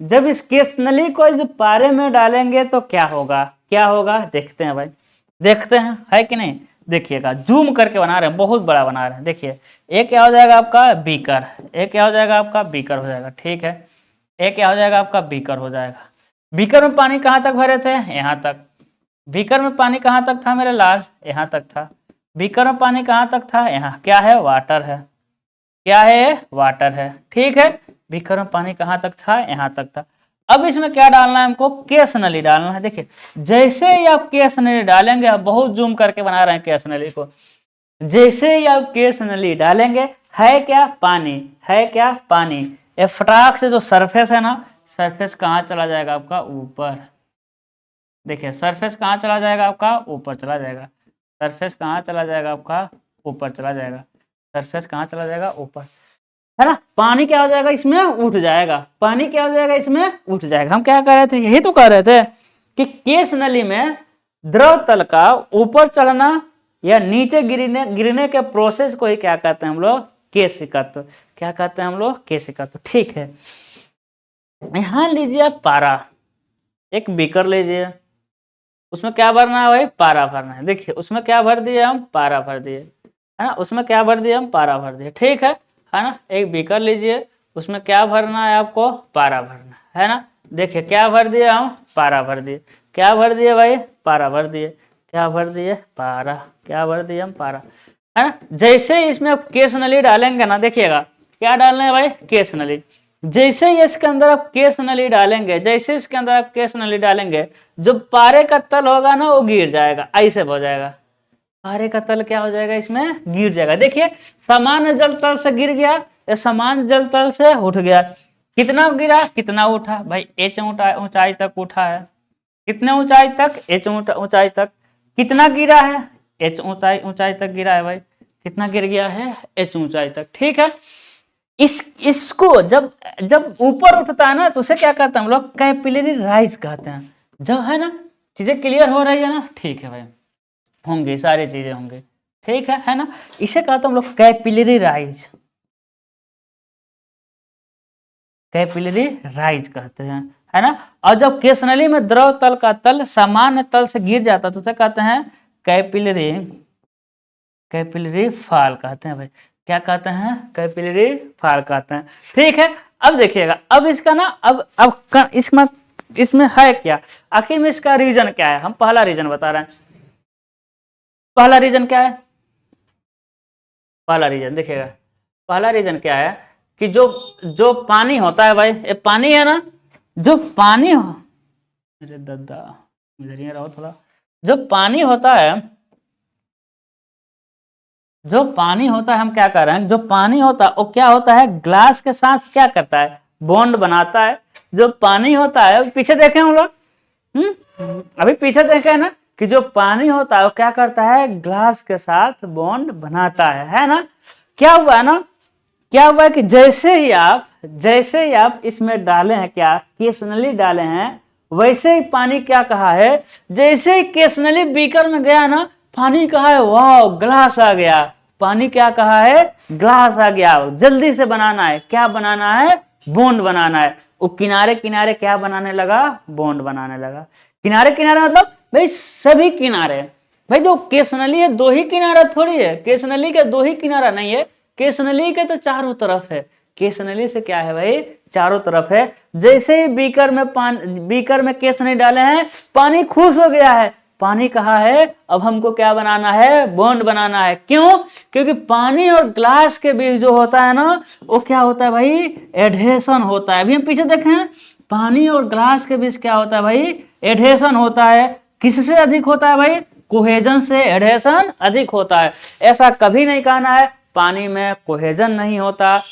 जब इस केस नली को इस पारे में डालेंगे तो क्या होगा, क्या होगा, देखते हैं भाई, देखते हैं, है कि नहीं। देखिएगा, जूम करके बना रहे हैं, बहुत बड़ा बना रहे हैं, देखिए, एक क्या हो जाएगा आपका बीकर, एक क्या हो जाएगा आपका बीकर हो जाएगा, ठीक है, एक क्या हो जाएगा आपका बीकर हो जाएगा। बीकर में पानी कहाँ तक भरे थे, यहाँ तक। बीकर में पानी कहाँ तक था मेरे लाल, यहाँ तक था। बीकर में पानी कहाँ तक था, यहाँ, क्या है, वाटर है, क्या है, वाटर है, ठीक है। बीकर में पानी कहाँ तक था, यहाँ तक था। अब इसमें क्या डालना है हमको, केस नली डालना है। देखिए, जैसे ही आप केस नली डालेंगे, आप बहुत जूम करके बना रहे हैं केस नली को, जैसे ही आप केस नली डालेंगे, है क्या, पानी, है क्या, पानी। ये फटाक से जो सरफेस है ना, सरफेस कहाँ चला जाएगा आपका, ऊपर। देखिए, सरफेस कहाँ चला जाएगा आपका, ऊपर चला जाएगा, सरफेस कहाँ चला जाएगा आपका, ऊपर चला जाएगा, सरफेस कहाँ चला जाएगा, ऊपर, है ना। पानी क्या हो जाएगा, इसमें उठ जाएगा, पानी क्या हो जाएगा, इसमें उठ जाएगा। हम क्या कह रहे थे, यही तो कह रहे थे कि केस नली में द्रव तल का ऊपर चढ़ना या नीचे गिरने के प्रोसेस को ही क्या कहते हैं हम लोग, केशिकत्व, क्या कहते हैं हम लोग, केशिकत्व, ठीक है। यहां लीजिए पारा, एक बीकर लीजिए, उसमें क्या भरना है भाई, पारा भरना है। देखिए, उसमें क्या भर दिए हम, पारा भर दिए, है ना, उसमें क्या भर दिए हम, पारा भर दिए, ठीक है ना। एक बीकर लीजिए, उसमें क्या भरना है आपको, पारा भरना है ना। देखिए, क्या भर दिए हम, पारा भर दिए, क्या भर दिए भाई, पारा भर दिए, क्या भर दिए, पारा, क्या भर दिए हम, पारा, है ना। जैसे ही इसमें केस नली डालेंगे ना, देखिएगा, क्या डालना है भाई, केस नली। जैसे ही इसके अंदर आप केस नली डालेंगे, जैसे इसके अंदर आप केस नली डालेंगे, जो पारे का तल होगा ना, वो गिर जाएगा, ऐसे हो जाएगा, पारे का तल क्या हो जाएगा, इसमें गिर जाएगा। देखिए, सामान्य जल तल से गिर गया, या सामान्य जल तल से उठ गया, कितना गिरा, कितना उठा भाई, एच ऊंचाई तक उठा है, कितने ऊंचाई तक, एच ऊंचाई तक। कितना गिरा है, एच ऊंचाई तक गिरा है भाई, कितना गिर गया है, एच ऊंचाई तक, ठीक है। इसको जब जब ऊपर उठता है ना, तो उसे क्या कहते हैं हम लोग, कैपिलरी राइज कहते हैं, जब, है ना। चीजें क्लियर हो रही है ना, ठीक है भाई। होंगे, सारी चीजें होंगे, ठीक है ना। इसे कहते हम लोग कैपिलरी राइज, कैपिलरी राइज कहते हैं, है ना। और जब केस नली में द्रव तल का तल सामान्य तल से गिर जाता है तो उसे कहते हैं कैपिलरी, कैपिलरी फॉल कहते हैं भाई, क्या कहते हैं, कैपिलरी फॉल कहते हैं, ठीक है। अब देखिएगा, अब इसका ना अब इसमें है क्या, आखिर में इसका रीजन क्या है, हम पहला रीजन बता रहे हैं। पहला रीजन क्या है, पहला रीजन देखिएगा, पहला रीजन क्या है कि जो जो पानी होता है भाई, ये पानी है ना, जो पानी हो, अरे दादा इधर ही रहो थोड़ा, जो पानी होता है, जो पानी होता है, हम क्या कर रहे हैं, जो पानी होता है वो क्या होता है, ग्लास के साथ क्या करता है, बॉन्ड बनाता है। जो पानी होता है, पीछे देखें हम लोग, अभी पीछे देखे ना कि जो पानी होता है वो क्या करता है, ग्लास के साथ बॉन्ड बनाता है ना। क्या हुआ है ना, क्या हुआ है कि जैसे ही आप इसमें डाले हैं, क्या केस नली डाले हैं, वैसे ही पानी क्या कहा है, जैसे ही केस नली बीकर में गया ना, पानी कहा है वाह ग्लास आ गया, पानी क्या कहा है, ग्लास आ गया, जल्दी से बनाना है, क्या बनाना है, बॉन्ड बनाना है। वो किनारे किनारे क्या बनाने लगा, बॉन्ड बनाने लगा। किनारे किनारे मतलब भाई सभी किनारे, भाई जो केस नली है दो ही किनारा थोड़ी है, केस नली के दो ही किनारा नहीं है, केस नली के तो चारों तरफ है, केस नली से क्या है भाई, चारों तरफ है। जैसे ही बीकर में केस नली डाले हैं, पानी खुश हो गया है, पानी कहा है अब हमको क्या बनाना है, बॉन्ड बनाना है। क्यों, क्योंकि पानी और ग्लास के बीच जो होता है ना, वो क्या होता है भाई, एडहेशन होता है। अभी हम पीछे देखें, पानी और ग्लास के बीच क्या होता है भाई, एडहेशन होता है। किससे अधिक होता है भाई, कोहेजन से एडहेशन अधिक होता है। ऐसा कभी नहीं कहना है पानी में कोहेजन नहीं होता,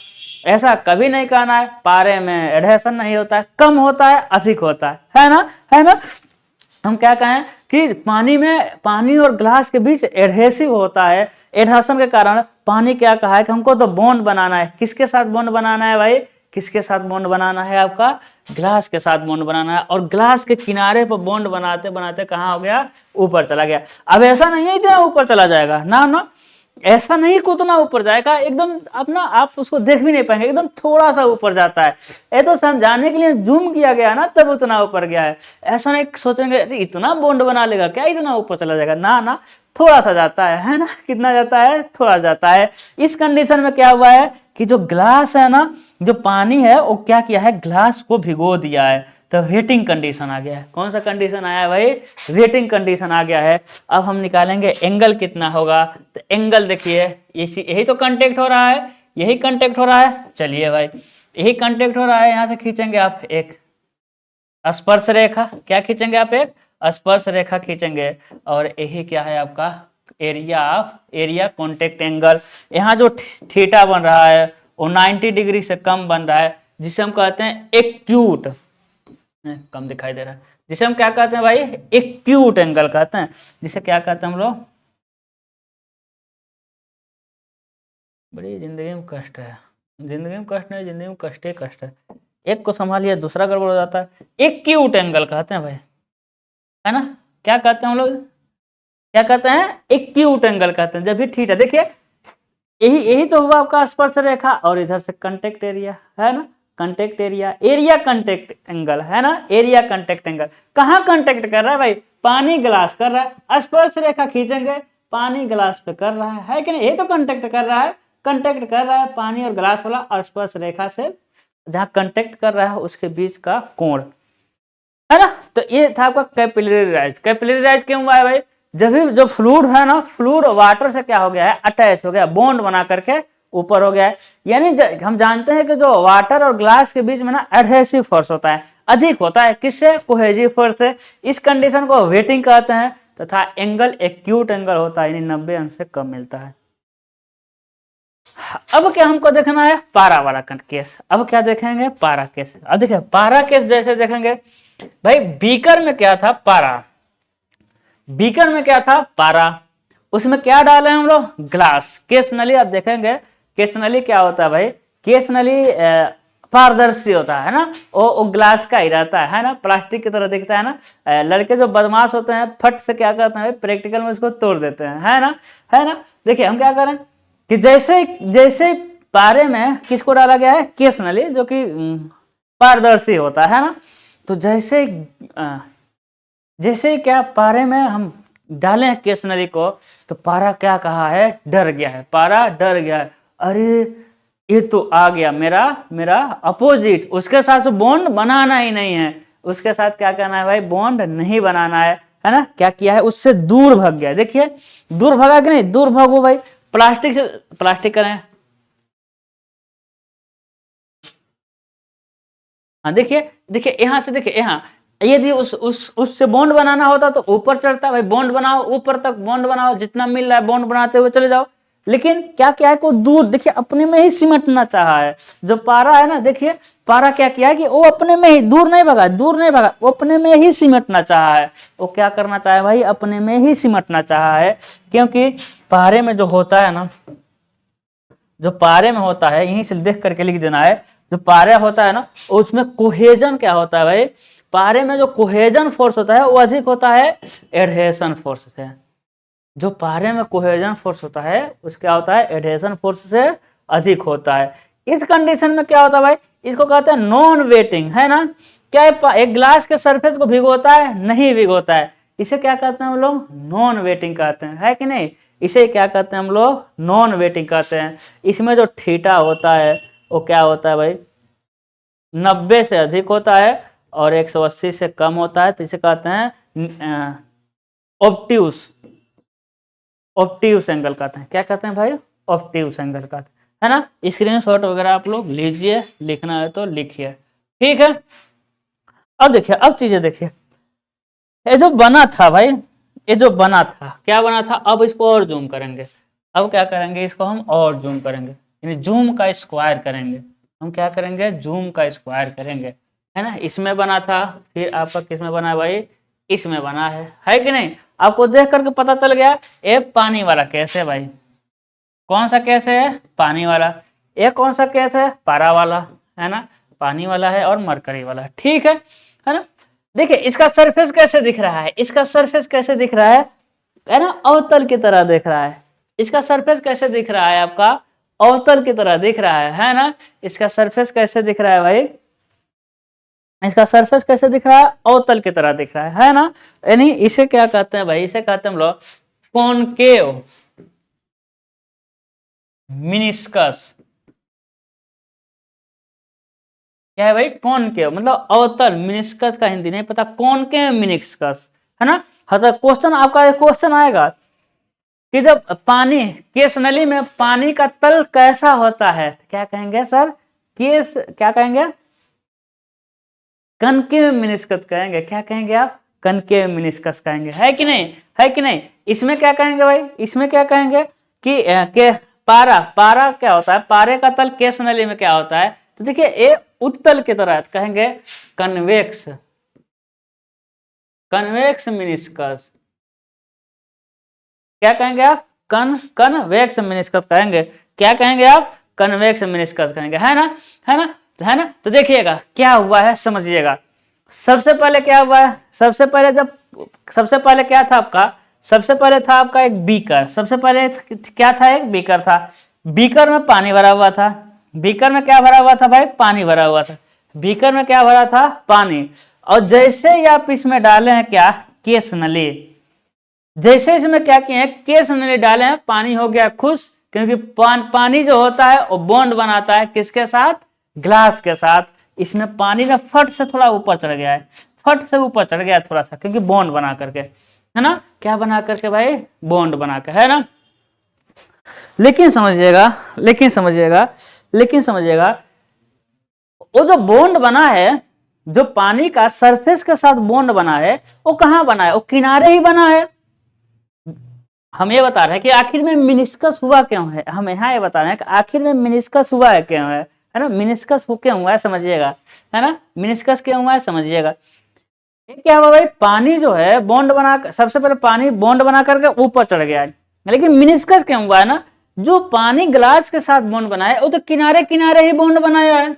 ऐसा कभी नहीं कहना है पारे में एडहेशन नहीं होता है, कम होता है अधिक होता है ना, है ना। हम क्या कहें कि पानी और ग्लास के बीच एडहेसिव होता है, एडहेशन के कारण पानी क्या कहा है कि हमको तो बॉन्ड बनाना है। किसके साथ बॉन्ड बनाना है भाई, किसके साथ बॉन्ड बनाना है, आपका ग्लास के साथ बॉन्ड बनाना है। और ग्लास के किनारे पर बॉन्ड बनाते बनाते कहाँ हो गया, ऊपर चला गया। अब ऐसा नहीं है इतना ऊपर चला जाएगा ना, ऐसा नहीं कि उतना ऊपर जाएगा, एकदम अपना आप उसको देख भी नहीं पाएंगे, एकदम थोड़ा सा ऊपर जाता है। ये तो समझाने के लिए जूम किया गया ना, तब उतना ऊपर गया है। ऐसा नहीं सोचेंगे अरे इतना बॉन्ड बना लेगा क्या, इतना ऊपर चला जाएगा, ना थोड़ा सा जाता है ना। कितना जाता है, थोड़ा जाता है। इस कंडीशन में क्या हुआ है कि जो ग्लास है ना, जो पानी है वो क्या किया है, ग्लास को भिगो दिया है, तो वेटिंग कंडीशन आ गया है। कौन सा कंडीशन आया है भाई, वेटिंग कंडीशन आ गया है। अब हम निकालेंगे एंगल कितना होगा, तो एंगल देखिए यही तो कांटेक्ट हो रहा है, यही कांटेक्ट हो रहा है। चलिए भाई यही कांटेक्ट हो रहा है, यहाँ से खींचेंगे आप एक स्पर्श रेखा, क्या खींचेंगे आप, एक स्पर्श रेखा खींचेंगे, और यही क्या है आपका एरिया कॉन्टेक्ट एंगल। यहाँ जो थीटा बन रहा है वो 90 डिग्री से कम बन रहा है, जिसे हम कहते हैं एक्यूट, कम दिखाई दे रहा है, जिसे हम क्या कहते हैं भाई, एक्यूट एंगल कहते हैं, जिसे क्या कहते हैं हम लोग। बड़ी जिंदगी में कष्ट है, जिंदगी में कष्ट नहीं, जिंदगी में कष्ट ही कष्ट है। एक को संभालिए दूसरा गड़बड़ हो जाता है। एक्यूट एंगल कहते हैं भाई, है ना। क्या कहते हैं हम लोग, क्या कहते हैं, एक्यूट एंगल कहते हैं। जब भी थीटा देखिए यही तो हुआ आपका स्पर्श रेखा, और इधर से कंटेक्ट एरिया है ना, कंटेक्ट एरिया कंटेक्ट एंगल है ना, एरिया कंटेक्ट एंगल। कहाँ कंटेक्ट कर रहा है भाई, पानी ग्लास कर रहा है, स्पर्श रेखा खींचेंगे पानी ग्लास पे कर रहा है कि नहीं, ये तो कंटेक्ट कर रहा है, कंटेक्ट कर रहा है पानी और ग्लास वाला, और स्पर्श रेखा से जहाँ कंटेक्ट कर रहा है उसके बीच का कोण, है ना। तो ये था आपका कैपिलरी राइज। कैपिलरी राइज क्यों हुआ है भाई, जब भी जो फ्लूइड है ना, फ्लूइड वाटर से क्या हो गया है, अटैच हो गया, बॉन्ड बना करके ऊपर हो गया है। यानी हम जानते हैं कि जो वाटर और ग्लास के बीच में ना एडहेसिव फोर्स होता है, अधिक होता है, किससे, कोहेसिव फोर्स से। इस कंडीशन को वेटिंग कहते हैं, तथा एंगल एक्यूट एंगल होता है, यानी 90 अंश से कम मिलता है। अब क्या हमको देखना है, पारा वाला केस। अब क्या देखेंगे, पारा केस। अब देखिए पारा केस जैसे देखेंगे भाई, बीकर में क्या था, पारा, बीकर में क्या था, पारा, उसमें क्या डाले हम लोग, ग्लास। केस नली आप देखेंगे, केस नली क्या होता है भाई, केस नली पारदर्शी होता है ना, वो ग्लास का ही रहता है ना, प्लास्टिक की तरह दिखता है ना। लड़के जो बदमाश होते हैं फट से क्या करते हैं, प्रैक्टिकल में उसको तोड़ देते हैं, है ना, है ना। देखिए हम क्या करें कि जैसे जैसे पारे में किसको डाला गया है, केस नली, जो कि पारदर्शी होता है ना। तो जैसे जैसे क्या पारे में हम डाले हैं केस नली को, तो पारा क्या कहा है, डर गया है, पारा डर गया है। अरे ये तो आ गया मेरा मेरा अपोजिट, उसके साथ बॉन्ड बनाना ही नहीं है, उसके साथ क्या करना है भाई, बॉन्ड नहीं बनाना है ना। क्या किया है, उससे दूर भाग गया। देखिए दूर भागा कि नहीं, दूर भागो भाई, प्लास्टिक से प्लास्टिक करें। हाँ देखिए देखिए यहाँ से, देखिए यहाँ यदि उससे बॉन्ड बनाना होता तो ऊपर चढ़ता, भाई बॉन्ड बनाओ, ऊपर तक बॉन्ड बनाओ, जितना मिल रहा है बॉन्ड बनाते हुए चले जाओ। लेकिन क्या क्या है, को दूर, देखिए अपने में ही सिमटना चाहा है जो पारा है ना। देखिए पारा क्या किया है कि वो अपने में ही, दूर नहीं भागा, दूर नहीं भागा, वो अपने में ही सिमटना चाहा है। वो क्या करना चाहे भाई, अपने में ही सिमटना चाहा है। क्योंकि पारे में जो होता है ना, जो पारे में होता है, यहीं से देख करके लिख देना है, जो पारे होता है ना उसमें कोहेजन क्या होता है भाई, पारे में जो कोहेजन फोर्स होता है वो अधिक होता है एडहेशन फोर्स से। जो पारे में कोहेजन फोर्स होता है उस क्या होता है, एडहेशन फोर्स से अधिक होता है। इस कंडीशन में क्या होता है भाई, इसको कहते हैं नॉन वेटिंग, है ना। क्या एक ग्लास के सरफेस को भिगोता है, नहीं भिगोता है, इसे क्या कहते हैं हम लोग, नॉन वेटिंग कहते हैं, है कि नहीं। इसे क्या कहते हैं हम लोग, नॉन वेटिंग कहते हैं। इसमें जो थीटा होता है वो क्या होता है भाई, 90 से अधिक होता है और 180 से कम होता है, तो इसे कहते हैं ऑब्ट्यूस, ऑब्ट्यूस एंगल कहते हैं। क्या कहते हैं भाई, ऑब्ट्यूस एंगल कहते हैं, है ना। स्क्रीनशॉट वगैरह आप लोग लीजिए, लिखना है तो लिखिए, ठीक है। अब देखिए, अब चीजें देखिए, ये जो बना था भाई, ये जो बना था, क्या बना था, अब इसको और जूम करेंगे। अब क्या करेंगे, इसको हम और जूम करेंगे, यानी जूम का स्क्वायर करेंगे। हम क्या करेंगे, जूम का स्क्वायर करेंगे, है ना। इसमें बना था, फिर आपका किस में बना है भाई, इसमें बना है कि नहीं। आपको देख करके पता चल गया ये पानी वाला केस है भाई। कौन सा केस है, पानी वाला। ये कौन सा केस है, पारा वाला, है ना, पानी वाला है और मरकरी वाला, ठीक है ना। देखिए इसका सरफेस कैसे दिख रहा है, इसका सरफेस कैसे दिख रहा है ना, अवतल की तरह दिख रहा है। इसका सरफेस कैसे दिख रहा है आपका, अवतल की तरह दिख रहा है ना। इसका सरफेस कैसे दिख रहा है भाई, इसका सरफेस कैसे दिख रहा है, अवतल की तरह दिख रहा है ना। यानी इसे क्या कहते हैं भाई, इसे कहते हैं हम लोग कॉनकेव मिनिस्कस। क्या है भाई, कॉनकेव मतलब अवतल, मिनिस्कस का हिंदी नहीं पता, कॉनकेव मिनिस्कस, है ना। तो क्वेश्चन आपका, एक क्वेश्चन आएगा कि जब पानी, केस नली में पानी का तल कैसा होता है, क्या कहेंगे सर, केस क्या कहेंगे, कनकेव मिनिस्कस कहेंगे। क्या कहेंगे आप, कनकेव मिनिस्कस कहेंगे, है कि नहीं, है कि नहीं। इसमें क्या कहेंगे भाई, इसमें क्या कहेंगे कि पारा, पारा क्या होता है, पारे का तल केस नली में क्या होता है, तो देखिए ये उत्तल की तरह कहेंगे कन्वेक्स, कन्वेक्स मिनिस्कस। क्या कहेंगे आप, कन्वेक्स मिनिस्कस कहेंगे। क्या कहेंगे आप, कन्वेक्स मिनिस्कस कहेंगे, है ना, है ना, है ना। तो देखिएगा क्या हुआ है, समझिएगा। सबसे पहले क्या हुआ है, सबसे पहले क्या था आपका, सबसे पहले था आपका एक बीकर। सबसे पहले क्या था, एक बीकर था, बीकर में पानी भरा हुआ था। बीकर में क्या भरा हुआ था भाई, पानी भरा हुआ था। बीकर में क्या भरा था, पानी। और जैसे ही आप इसमें डाले हैं क्या, केस नली, जैसे इसमें क्या किए हैं, केस नली डाले हैं, पानी हो गया खुश। क्योंकि पानी जो होता है वो बॉन्ड बनाता है किसके साथ, ग्लास के साथ। इसमें पानी ना फट से थोड़ा ऊपर चढ़ गया है, फट से ऊपर चढ़ गया थोड़ा सा, क्योंकि बॉन्ड बना करके, है ना। क्या बना करके भाई, बॉन्ड बना कर, है ना। लेकिन समझिएगा, लेकिन समझिएगा, लेकिन समझिएगा, वो जो बॉन्ड बना है, जो पानी का सरफेस के साथ बॉन्ड बना है, वो कहाँ बना है, वो किनारे ही बना है। हम ये बता रहे हैं कि आखिर में मिनिस्कस हुआ क्यों है, हम यहाँ ये बता रहे हैं कि आखिर में मिनिस्कस हुआ है क्यों है ना। मिनिस्कस क्यों हुआ है समझिएगा, है ना, मिनिस्कस क्यों हुआ है समझिएगा। क्या हुआ भाई, पानी जो है बॉन्ड बना, सबसे पहले पानी बॉन्ड बना करके ऊपर चढ़ गया है। लेकिन मिनिस्कस क्यों हुआ है ना, जो पानी ग्लास के साथ बॉन्ड बनाया वो तो किनारे किनारे ही बॉन्ड बनाया है।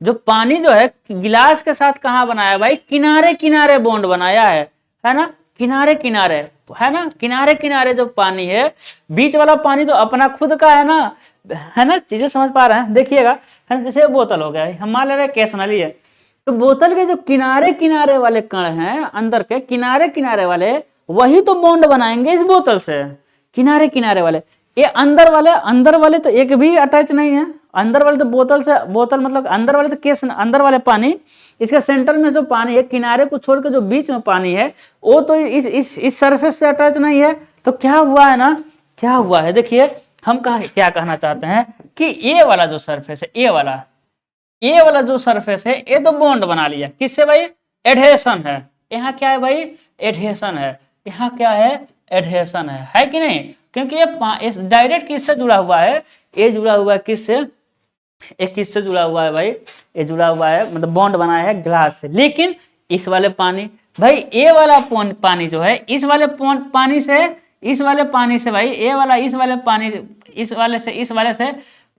जो पानी जो है गिलास के साथ कहाँ बनाया भाई, किनारे किनारे बॉन्ड बनाया है ना, किनारे किनारे, है ना, किनारे किनारे जो पानी है, बीच वाला पानी तो अपना खुद का है ना, चीजें समझ पा रहे हैं, देखिएगा, है ना, जैसे बोतल हो गया, हम मान ले रहे केस नली है, तो बोतल के जो किनारे किनारे वाले कण हैं, अंदर के किनारे किनारे वाले, वही तो बॉन्ड बनाएंगे इस बोतल से, किनारे किनारे वाले। ये अंदर वाले तो एक भी अटैच नहीं है, अंदर वाले तो बोतल मतलब अंदर वाले तो केस, अंदर वाले पानी, इसके सेंटर में जो पानी है, किनारे को छोड़ के जो बीच में पानी है, वो तो इस सरफेस से अटैच नहीं है। तो क्या हुआ है ना, क्या हुआ है, देखिए हम क्या कहना चाहते हैं कि ये वाला जो सरफेस है, ये वाला जो सरफेस है, ये तो बॉन्ड बना लिया, किससे भाई, एडहेशन है, यहाँ क्या है भाई, एडहेशन है, यहाँ क्या है, एडहेशन है कि नहीं, क्योंकि ये डायरेक्ट किससे जुड़ा हुआ है, ये जुड़ा हुआ है किससे, एक किससे जुड़ा हुआ है भाई, ये जुड़ा हुआ है, मतलब बॉन्ड बनाया है ग्लास से। लेकिन इस वाले पानी भाई, ये वाला पानी जो है, इस वाले पानी से भाई, ये वाला इस वाले पानी, इस वाले से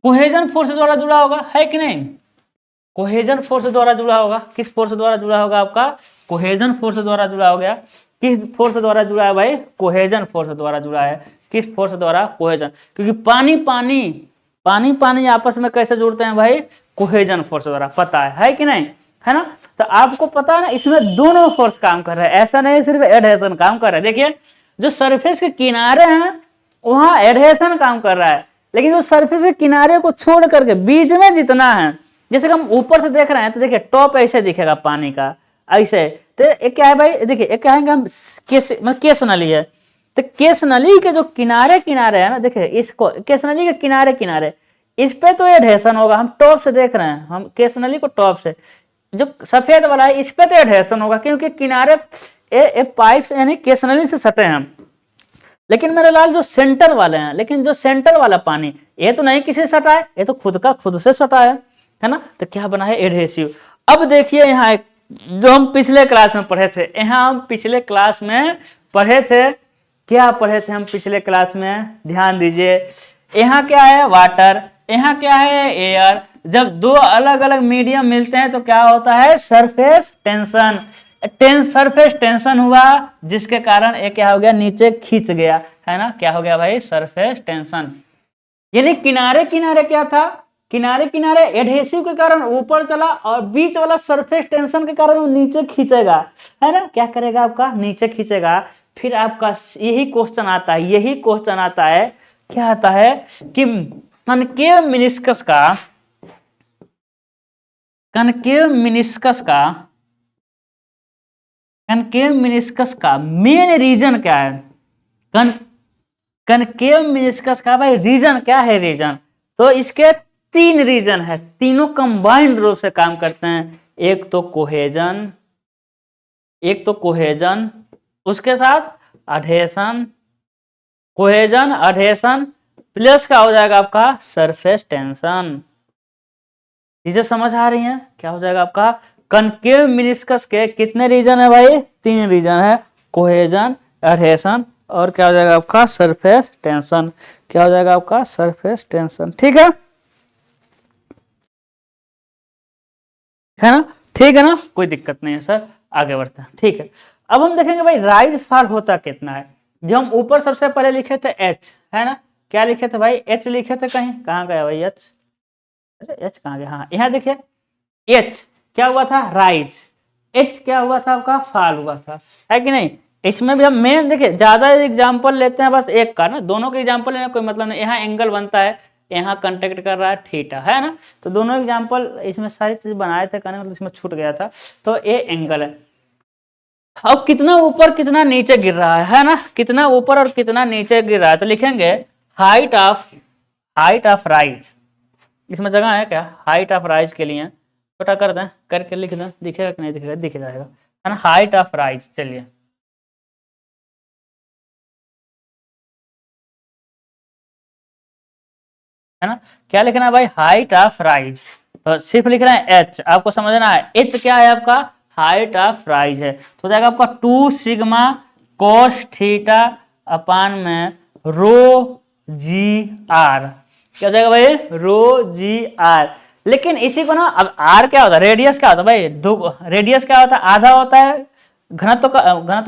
कोहेजन फोर्स द्वारा जुड़ा होगा, है कि नहीं, कोहेजन फोर्स द्वारा जुड़ा होगा, किस फोर्स द्वारा जुड़ा होगा आपका, कोहेजन फोर्स द्वारा जुड़ा हो गया, किस फोर्स द्वारा जुड़ा है भाई, कोहेजन फोर्स द्वारा जुड़ा है, किस फोर्स द्वारा, कोहेजन, क्योंकि पानी आपस में कैसे जुड़ते हैं भाई, कोहेजन फोर्स द्वारा, पता है कि नहीं, है ना, तो आपको पता है ना, इसमें दोनों फोर्स काम कर रहे हैं, ऐसा नहीं सिर्फ एडहेशन काम कर रहा है। देखिए जो सरफेस के किनारे हैं वहां एडहेशन काम कर रहा है, लेकिन जो सरफेस के किनारे को छोड़ करके बीच में जितना है, जैसे हम ऊपर से देख रहे हैं तो देखिए टॉप ऐसे दिखेगा पानी का, ऐसे, तो एक क्या है भाई, देखिए एक क्या है, हम केस नली है, तो केस नली के जो किनारे किनारे है ना, देखिए इसको केस नली के किनारे किनारे, इस पे तो एडहेशन होगा, हम टॉप से देख रहे हैं, हम केस नली को टॉप से, जो सफेद वाला है इस पे तो एडहेशन होगा, क्योंकि किनारे पाइप यानी केस नली से सटे हैं। लेकिन मेरे लाल जो सेंटर वाले हैं, लेकिन जो सेंटर वाला पानी, ये तो नहीं किसी से सटा है, ये तो खुद से सटा है ना, तो क्या बना है, एडहेसिव। अब देखिए यहाँ एक जो हम पिछले क्लास में पढ़े थे, यहाँ हम पिछले क्लास में पढ़े थे, क्या पढ़े थे हम पिछले क्लास में, ध्यान दीजिए, यहाँ क्या है, वाटर, यहाँ क्या है, एयर। जब दो अलग अलग मीडियम मिलते हैं तो क्या होता है, सरफेस टेंशन, सरफेस टेंशन हुआ, जिसके कारण एक क्या हो गया, नीचे खींच गया, है ना, क्या हो गया भाई, सरफेस टेंशन। यानी किनारे किनारे क्या था, किनारे किनारे एडहेसिव के कारण ऊपर चला, और बीच वाला सरफेस टेंशन के कारण वो नीचे खींचेगा, है ना, क्या करेगा आपका, नीचे खींचेगा। फिर आपका यही क्वेश्चन आता है, क्या आता है कि कनकेव मिनिस्कस का मेन रीजन क्या है, कनकेव मिनिस्कस का भाई रीजन क्या है, रीजन तो इसके 3 रीजन है, तीनों कंबाइंड रूप से काम करते हैं, एक तो कोहेजन, उसके साथ अडहेशन, कोहेजन अडहेशन प्लस क्या हो जाएगा आपका, सरफेस टेंशन। चीजें समझ आ रही हैं, क्या हो जाएगा आपका, कनकेव मिनिस्कस के कितने रीजन है भाई, 3 रीजन है, कोहेजन, अडहेशन, और क्या हो जाएगा आपका, सरफेस टेंशन, क्या हो जाएगा आपका, सरफेस टेंशन। ठीक है ना, ठीक है ना, कोई दिक्कत नहीं है सर, आगे बढ़ते हैं। ठीक है, अब हम देखेंगे भाई राइज फॉल होता कितना है। जो हम ऊपर सबसे पहले लिखे थे एच, है ना, क्या लिखे थे भाई, एच लिखे थे, कहीं कहाँ गया भाई एच, एच कहाँ गया, हाँ यहाँ देखिए, एच क्या हुआ था, राइज, एच क्या हुआ था आपका, फॉल हुआ था, है कि नहीं। इसमें भी हम मेन देखिए ज्यादा एग्जाम्पल लेते हैं बस एक का ना, दोनों के एग्जाम्पल लेने कोई मतलब नहीं, यहाँ एंगल बनता है, यहाँ कंटेक्ट कर रहा है थीटा, है ना, तो दोनों एग्जाम्पल इसमें सारी चीज बनाए थे, करने मतलब इसमें छूट गया था, तो ये एंगल है। अब कितना ऊपर कितना नीचे गिर रहा है ना, कितना ऊपर और कितना नीचे गिर रहा है, तो लिखेंगे हाइट ऑफ राइज, इसमें जगह है क्या, हाइट ऑफ राइज के लिए छोटा कर दें, करके लिख दें, दिखेगा कि नहीं दिखेगा, दिख जाएगा, है ना, हाइट ऑफ राइज। चलिए है ना, क्या लिखना है भाई, हाइट ऑफ राइज, तो सिर्फ लिख रहे हैं एच, आपको समझना है एच क्या है आपका, हाइट ऑफ राइज है, तो जाएगा आपका 2 सिग्मा कोस थीटा अपान में रो जी आर, क्या हो जाएगा भाई, रो जी आर। लेकिन इसी को ना, अब आर क्या होता है, रेडियस क्या होता है भाई, दो रेडियस क्या होता है, आधा होता है, घनत्व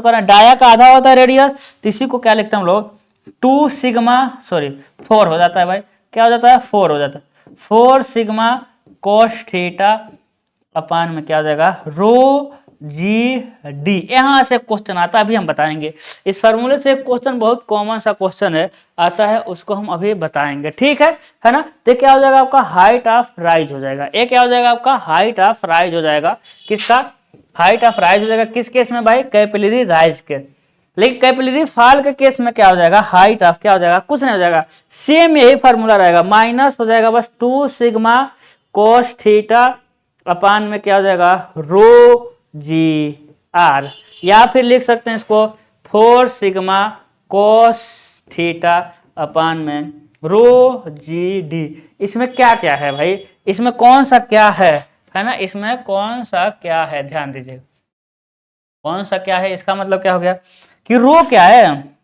का डाया का आधा होता है रेडियस, तो इसी को क्या लिखते हैं हम लोग, 2 सिग्मा, सॉरी 4 हो जाता है भाई, क्या हो जाता है, 4 हो जाता है, 4 सिग्मा कोस थीटा अपान में क्या हो जाएगा, रो जी डी। यहां से क्वेश्चन आता है, अभी हम बताएंगे, इस फॉर्मूले से क्वेश्चन बहुत कॉमन सा क्वेश्चन है, आता है, उसको हम अभी बताएंगे, ठीक है ना। तो क्या हो जाएगा आपका, हाइट ऑफ राइज हो जाएगा, ये क्या हो जाएगा आपका, हाइट ऑफ राइज हो जाएगा, किसका, हाइट ऑफ राइज हो जाएगा, किस केस में भाई, कैपिलरी राइज के। लेकिन कैपिलरी फॉल के केस में क्या हो जाएगा, हाइट ऑफ क्या हो जाएगा, कुछ नहीं हो जाएगा, सेम यही फॉर्मूला रहेगा, माइनस हो जाएगा बस 2 सिग्मा कोस थीटा अपान में क्या हो जाएगा, रो जी आर, या फिर लिख सकते हैं इसको 4 सिग्मा कोस थीटा अपान में रो जी डी। इसमें क्या क्या है भाई, इसमें कौन सा क्या है ना, इसमें कौन सा क्या है, ध्यान दीजिए, कौन सा क्या है, इसका मतलब क्या हो गया कि रो क्या है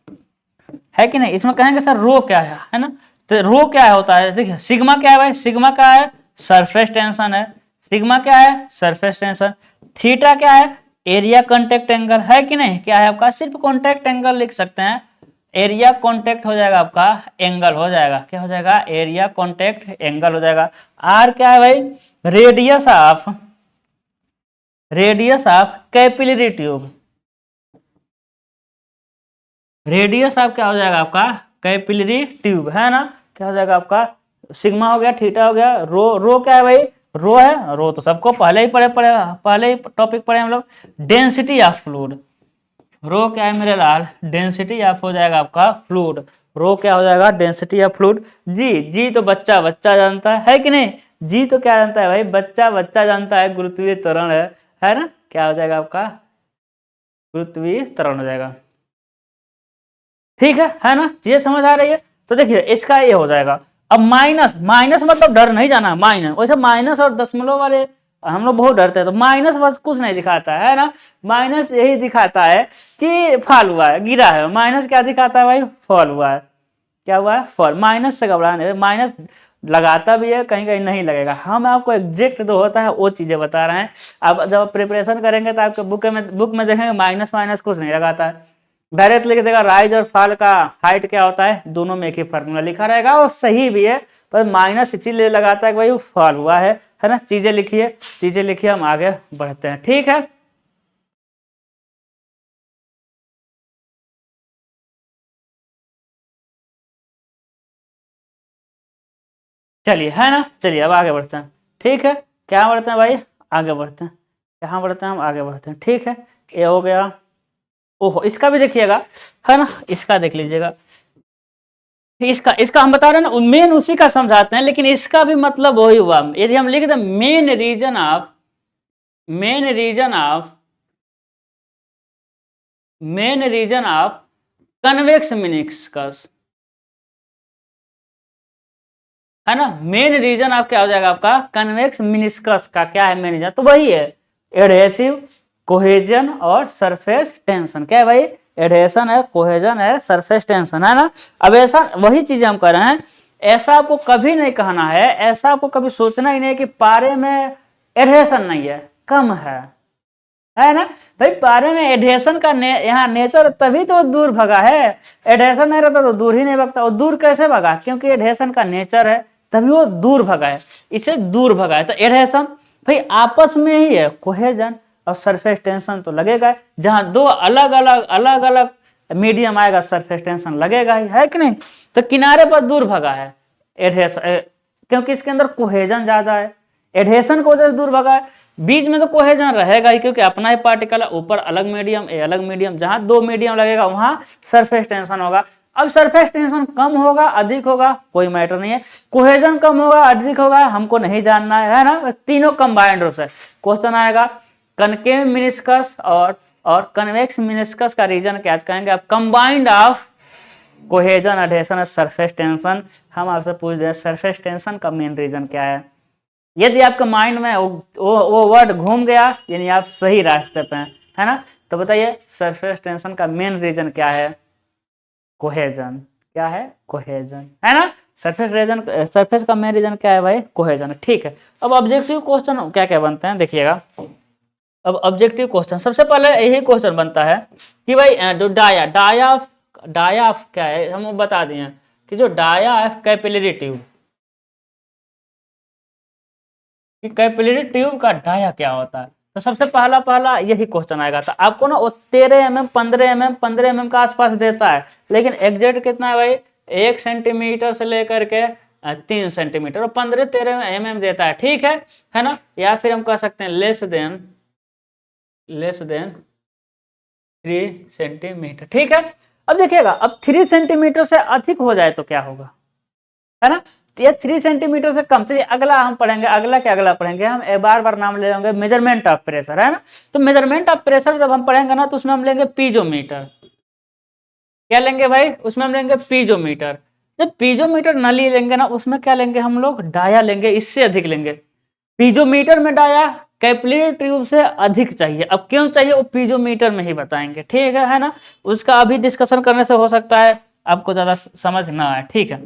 कि नहीं, इसमें कहेंगे सर रो क्या है ना, तो रो क्या होता है, देखिए सिग्मा क्या है भाई, सिग्मा क्या है, सरफेस टेंशन है, सिग्मा क्या है, सरफेस टेंशन, थीटा क्या है, एरिया कॉन्टेक्ट एंगल है कि नहीं, क्या है आपका, सिर्फ कॉन्टेक्ट एंगल लिख सकते हैं, एरिया कॉन्टेक्ट हो जाएगा आपका, एंगल हो जाएगा, क्या हो जाएगा, एरिया कॉन्टेक्ट एंगल हो जाएगा। आर क्या है भाई, radius of capillary tube, radius of क्या हो जाएगा आपका, कैपिलरी ट्यूब, है ना, क्या हो जाएगा आपका, सिग्मा हो गया, थीटा हो गया, रो क्या है भाई, रो है, रो तो सबको पहले ही पहले ही टॉपिक पढ़े हम लोग, डेंसिटी ऑफ फ्लूइड, रो क्या है मेरे लाल, डेंसिटी ऑफ हो जाएगा आपका फ्लूइड, रो क्या हो जाएगा, डेंसिटी ऑफ फ्लूइड, जी तो बच्चा बच्चा जानता है कि नहीं, जी तो क्या जानता है भाई, बच्चा बच्चा जानता है, गुरुत्वीय त्वरण है ना, क्या हो जाएगा आपका, गुरुत्वीय त्वरण हो जाएगा, ठीक है ना, ये समझ आ रही है। तो देखिए इसका ये हो जाएगा, अब माइनस, माइनस मतलब डर नहीं जाना, माइनस, वैसे माइनस और दशमलव वाले हम लोग बहुत डरते हैं, तो माइनस बस कुछ नहीं दिखाता है ना, माइनस यही दिखाता है कि फॉल हुआ है, गिरा है, माइनस क्या दिखाता है भाई, फॉल हुआ है, क्या हुआ है, फॉल, माइनस से घबराने, माइनस लगाता भी है, कहीं कहीं नहीं लगेगा, हम आपको एग्जैक्ट जो होता है वो चीजें बता रहे हैं। अब जब प्रिपरेशन करेंगे तो आपके बुक में देखेंगे माइनस माइनस कुछ नहीं लगाता है, डायरेक्ट लिख देगा, राइज और फॉल का हाइट क्या होता है, दोनों में एक ही फार्मूला लिखा रहेगा, और सही भी है, पर माइनस इसीलिए लगाता है कि भाई फॉल हुआ है ना, चीजें लिखिए, हम आगे बढ़ते हैं, ठीक है। चलिए, है ना, चलिए अब आगे बढ़ते हैं, ठीक है, क्या बढ़ते हैं भाई, आगे बढ़ते हैं, कहाँ बढ़ते हैं हम, आगे बढ़ते हैं, ठीक है, ये हो गया, ओहो इसका भी देखिएगा, है ना, इसका देख लीजिएगा, इसका इसका हम बता रहे हैं ना, मेन उसी का समझाते हैं, लेकिन इसका भी मतलब वही हुआ, यदि हम लिख दें main reason of convex meniscus, है ना, मेन रीजन आप क्या हो जाएगा आपका, कन्वेक्स मिनिस्कस का क्या है मेन रीजन, तो वही है एडहेसिव, कोहेजन और सरफेस टेंशन, क्या है भाई, एडहेशन है, कोहेजन है, सरफेस टेंशन, है ना। अब ऐसा वही चीजें हम कर रहे हैं, ऐसा आपको कभी नहीं कहना है, ऐसा आपको कभी सोचना ही नहीं कि पारे में एडहेशन नहीं है, कम है ना भाई, पारे में एडहेशन का यहाँ नेचर, तभी तो दूर भगा है, एडहेशन नहीं रहता तो दूर ही नहीं भगता, और दूर कैसे भगा, क्योंकि एडहेशन का नेचर है, तभी वो दूर भगा है, इसे दूर भगा है। तो एडहेशन भाई आपस में ही है, कोहेजन और सरफेस टेंशन तो लगेगा, जहां दो अलग अलग मीडियम आएगा सरफेस टेंशन लगेगा ही, है कि नहीं। तो किनारे पर दूर भगा है एडहेशन, क्योंकि इसके अंदर कोहेजन ज्यादा है, एडहेशन को वजह से दूर भगा है, बीच में तो कोहेजन रहेगा ही, क्योंकि अपना ही पार्टिकल है, ऊपर अलग मीडियम, ए अलग मीडियम, जहां दो मीडियम लगेगा वहां सरफेस टेंशन होगा। अब सरफेस टेंशन कम होगा अधिक होगा कोई मैटर नहीं है, कोहेजन कम होगा अधिक होगा हमको नहीं जानना है ना, बस तीनों कंबाइंड रूप से क्वेश्चन आएगा। कनकेव मिनिस्कस और कन्वेक्स मिनिस्कस का रीजन क्या कहेंगे आप, कंबाइंड ऑफ कोहेजन, एडहेशन और सरफेस टेंशन। हम आपसे पूछ रहे हैं सरफेस टेंशन का मेन रीजन क्या है, यदि आपके माइंड में वो वर्ड घूम गया यानी आप सही रास्ते पे हैं, है ना। तो बताइए सरफेस टेंशन का मेन रीजन क्या है, कोहेजन, क्या है, कोहेजन, है ना। सरफेस रीजन, सरफेस का मेन रीजन क्या है भाई, कोहेजन। ठीक है, अब ऑब्जेक्टिव क्वेश्चन क्या क्या बनते हैं देखिएगा। अब ऑब्जेक्टिव क्वेश्चन सबसे पहले यही क्वेश्चन बनता है कि भाई जो डाया ऑफ क्या है, हम बता दिए कि जो डाया ऑफ कैपिलरी ट्यूब, कि कैपिलरी ट्यूब का डाया क्या होता है, तो सबसे पहला यही क्वेश्चन आएगा। तो आपको ना वो 13 mm 15 mm का आसपास देता है, लेकिन एग्जैक्ट कितना है भाई, 1 सेंटीमीटर से लेकर के 3 सेंटीमीटर और 15-13 mm देता है। ठीक है ना, या फिर हम कह सकते हैं लेस देन 3 सेंटीमीटर। ठीक है, अब देखिएगा, अब 3 सेंटीमीटर से अधिक हो जाए तो क्या होगा, है ना, तो ये 3 सेंटीमीटर से कम। तो अगला हम पढ़ेंगे, अगला पढ़ेंगे हम, बार नाम ले लेंगे मेजरमेंट ऑफ प्रेशर, है ना। तो मेजरमेंट ऑफ प्रेशर जब हम पढ़ेंगे ना, तो उसमें हम लेंगे पीजोमीटर। क्या लेंगे भाई, उसमें हम लेंगे पीजोमीटर। जब पीजोमीटर न लेंगे ना, उसमें क्या लेंगे हम लोग, डाया लेंगे, इससे अधिक लेंगे। पीजोमीटर में डाया कैपिलरी ट्यूब से अधिक चाहिए। अब क्यों चाहिए वो पीजोमीटर में ही बताएंगे। ठीक है ना, उसका अभी डिस्कशन करने से हो सकता है आपको ज्यादा समझ ना आए। ठीक है,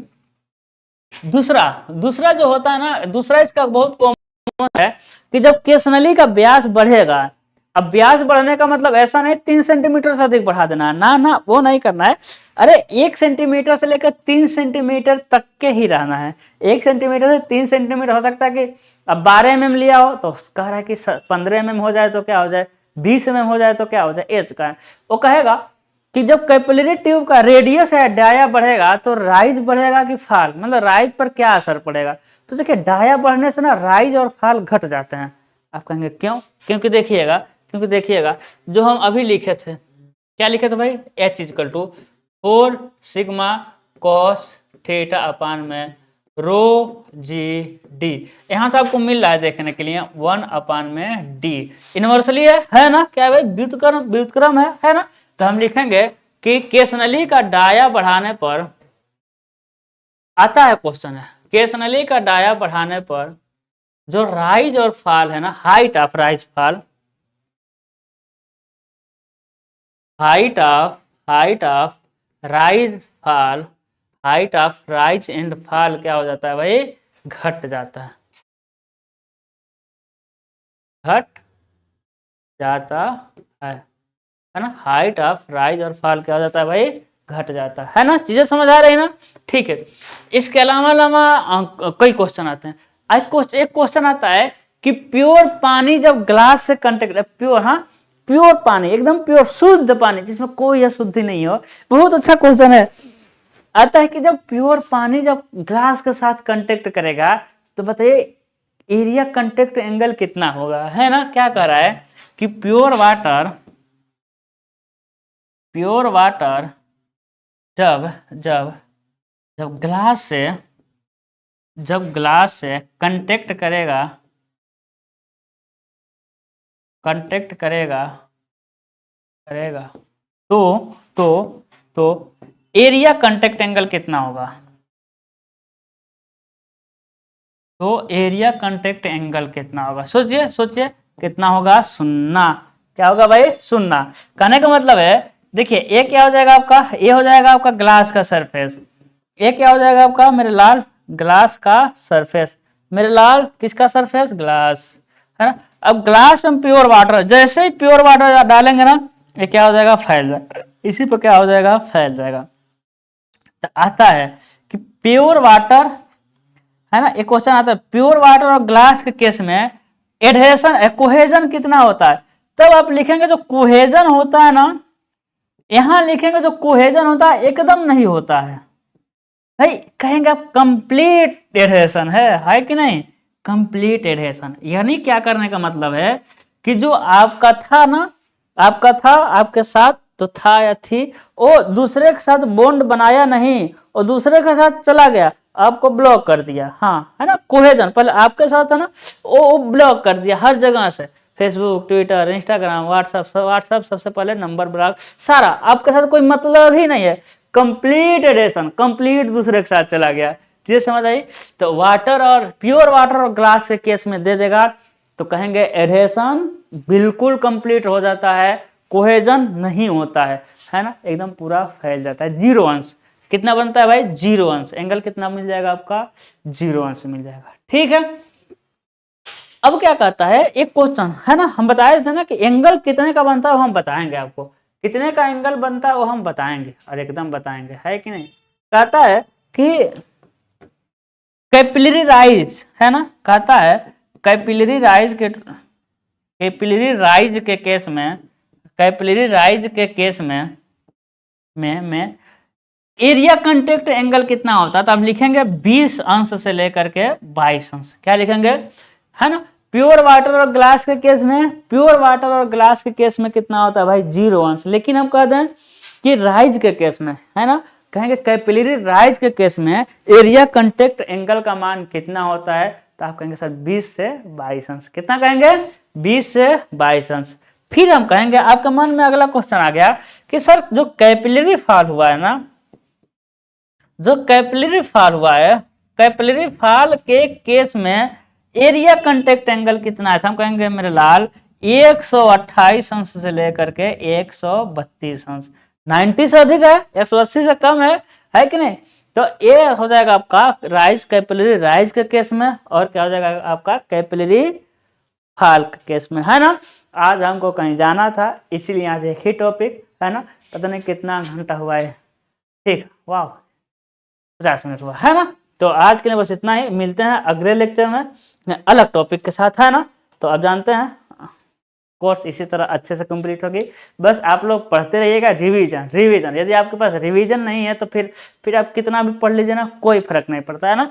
दूसरा जो होता है ना, दूसरा इसका बहुत कॉमन है कि जब केस नली का व्यास बढ़ेगा, अब व्यास बढ़ने का मतलब ऐसा नहीं 3 सेंटीमीटर से अधिक बढ़ा देना है, ना वो नहीं करना है। अरे 1 सेंटीमीटर से लेकर 3 सेंटीमीटर तक के ही रहना है। 1 सेंटीमीटर से 3 सेंटीमीटर हो सकता है कि अब 12 mm लिया हो तो कह रहा है कि 15 mm हो जाए तो क्या हो जाए, 20 mm हो जाए तो क्या हो जाए, एच का वो कहेगा कि जब कैपिलरी ट्यूब का रेडियस है डाया बढ़ेगा तो राइज बढ़ेगा कि फाल, मतलब राइज पर क्या असर पड़ेगा। तो देखिए डाया बढ़ने से ना राइज और फाल घट जाते हैं। आप कहेंगे क्यों, क्योंकि देखिएगा जो हम अभी लिखे थे, क्या लिखे थे भाई, H = 4 sigma cos theta upon में रो जी डी। यहाँ से आपको मिल रहा है देखने के लिए 1 अपान में डी, इनवर्सली है ना, क्या भाई व्युत्क्रम है ना। तो हम लिखेंगे कि केस नली का डाया बढ़ाने पर, आता है क्वेश्चन है, केस नली का डाया बढ़ाने पर जो राइज और फॉल है ना, height of rise fall, height of rise fall, height of rise and fall क्या हो जाता है भाई, घट जाता है, घट जाता है ना। हाइट ऑफ राइज और फॉल क्या हो जाता है भाई, घट जाता है ना। चीजें समझ आ रही ना। ठीक है, इसके अलावा कई क्वेश्चन आते हैं। एक क्वेश्चन आता है कि प्योर पानी जब ग्लास से कंटेक्ट, प्योर, हाँ प्योर पानी, एकदम प्योर शुद्ध पानी जिसमें कोई अशुद्धि नहीं हो, बहुत अच्छा क्वेश्चन है। आता है कि जब प्योर पानी जब ग्लास के साथ कांटेक्ट करेगा तो बताइए एरिया कांटेक्ट एंगल कितना होगा, है ना। क्या कह रहा है कि प्योर वाटर जब ग्लास से कांटेक्ट करेगा तो एरिया कांटेक्ट एंगल कितना होगा, तो एरिया कांटेक्ट एंगल कितना होगा, सोचिए कितना होगा, 0। क्या होगा भाई, 0। कहने का मतलब है, देखिए ये क्या हो जाएगा आपका, ये हो जाएगा आपका ग्लास का सरफेस, ये क्या हो जाएगा आपका मेरे लाल, ग्लास का सरफेस, मेरे लाल किसका सरफेस, ग्लास, है ना। अब ग्लास में प्योर वाटर, जैसे ही प्योर वाटर डालेंगे ना, ये क्या हो जाएगा, फैल जाएगा, इसी पर क्या हो जाएगा, फैल जाएगा। तो आता है कि प्योर वाटर, है ना, एक क्वेश्चन आता है प्योर वाटर और ग्लास के केस में एडहेशन कोहेजन कितना होता है। तब आप लिखेंगे जो कोहेजन होता है ना, यहां लिखेंगे जो कोहेजन होता है एकदम नहीं होता है भाई, कहेंगे आप कंप्लीट एडहेशन है कि नहीं, कंप्लीट एडहेशन। यानी क्या करने का मतलब है कि जो आपका था ना, आपके साथ तो था या थी, वो दूसरे के साथ बॉन्ड बनाया नहीं और दूसरे के साथ चला गया, आपको ब्लॉक कर दिया, हाँ है ना। कोहेजन पहले आपके साथ है ना, वो ब्लॉक कर दिया हर जगह से, फेसबुक, ट्विटर, इंस्टाग्राम, व्हाट्सएप सबसे पहले नंबर ब्लॉक, सारा आपके साथ कोई मतलब ही नहीं है, कंप्लीट एडेशन, कंप्लीट दूसरे के साथ चला गया। चीजें समझ आई। तो वाटर और प्योर वाटर और ग्लास के केस में दे देगा तो कहेंगे एडेशन बिल्कुल कंप्लीट हो जाता है, कोहेजन नहीं होता है ना, एकदम पूरा फैल जाता है, 0 अंश। कितना बनता है भाई 0 अंश, एंगल कितना मिल जाएगा आपका 0 अंश मिल जाएगा। ठीक है, अब क्या कहता है एक क्वेश्चन है ना, हम बताए थे ना कि एंगल कितने का बनता है वो हम बताएंगे आपको, कितने का एंगल बनता है वो हम बताएंगे और एकदम बताएंगे, है कि नहीं। कहता है कि कैपिलरी राइज है ना, कहता है कैपिलरी राइज के केस में, कैपिलरी राइज के केस में एरिया कंटेक्ट एंगल कितना होता है, तो आप लिखेंगे 20 अंश से लेकर के 22 अंश। क्या लिखेंगे, है ना। प्योर वाटर और ग्लास के केस में, प्योर वाटर और ग्लास के केस में कितना होता है भाई 0 अंश। लेकिन हम कह दें कि राइज के केस में, है ना, कहेंगे कैपिलरी राइज के केस में एरिया कंटेक्ट एंगल का मान कितना होता है, तो आप कहेंगे सर 20 से 22 अंश। कितना कहेंगे 20 से 22 अंश। फिर हम कहेंगे, आपके मन में अगला क्वेश्चन आ गया कि सर जो कैपिलरी फॉल हुआ है ना, जो कैपिलरी फॉल हुआ है, कैपिलरी फॉल के केस में एरिया कंटेक्ट एंगल कितना है, हम कहेंगे मेरे लाल 128 अंश से लेकर के 132 अंश। 90 से अधिक है, 180 से कम है कि नहीं। तो ये हो जाएगा आपका राइज, कैपिलरी राइज के केस में, और क्या हो जाएगा आपका कैपिलरी फॉल के केस में, है ना। आज हमको कहीं जाना था इसीलिए आज एक ही टॉपिक, है ना, पता नहीं कितना घंटा हुआ है। ठीक, वाह 50 मिनट हुआ, है ना। तो आज के लिए बस इतना ही, मिलते हैं अगले लेक्चर में अलग टॉपिक के साथ, है ना। तो अब जानते हैं कोर्स इसी तरह अच्छे से कंप्लीट होगी। बस आप लोग पढ़ते रहिएगा, रिवीजन रिवीजन। यदि आपके पास रिवीजन नहीं है तो फिर आप कितना भी पढ़ लीजिए ना, कोई फर्क नहीं पड़ता, है ना।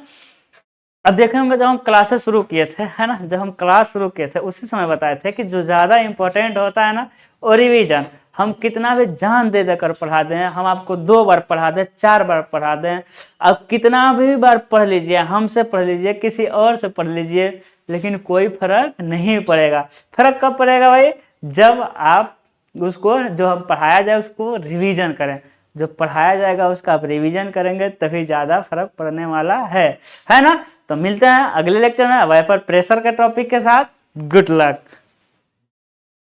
अब देखे होंगे जब हम क्लासेस शुरू किए थे, है ना, जब हम क्लास शुरू किए थे उसी समय बताए थे कि जो ज़्यादा इंपॉर्टेंट होता है ना वो रिवीजन। हम कितना भी जान दे देकर पढ़ा दें, हम आपको 2 बार पढ़ा दें, 4 बार पढ़ा दें, अब कितना भी बार पढ़ लीजिए, हमसे पढ़ लीजिए, किसी और से पढ़ लीजिए, लेकिन कोई फर्क नहीं पड़ेगा। फर्क कब पड़ेगा भाई, जब आप उसको जो हम पढ़ाया जाए उसको रिवीजन करें। जो पढ़ाया जाएगा उसका आप रिवीजन करेंगे तभी ज़्यादा फर्क पड़ने वाला है ना। तो मिलते हैं अगले लेक्चर में वाइपर प्रेशर के टॉपिक के साथ। Good luck.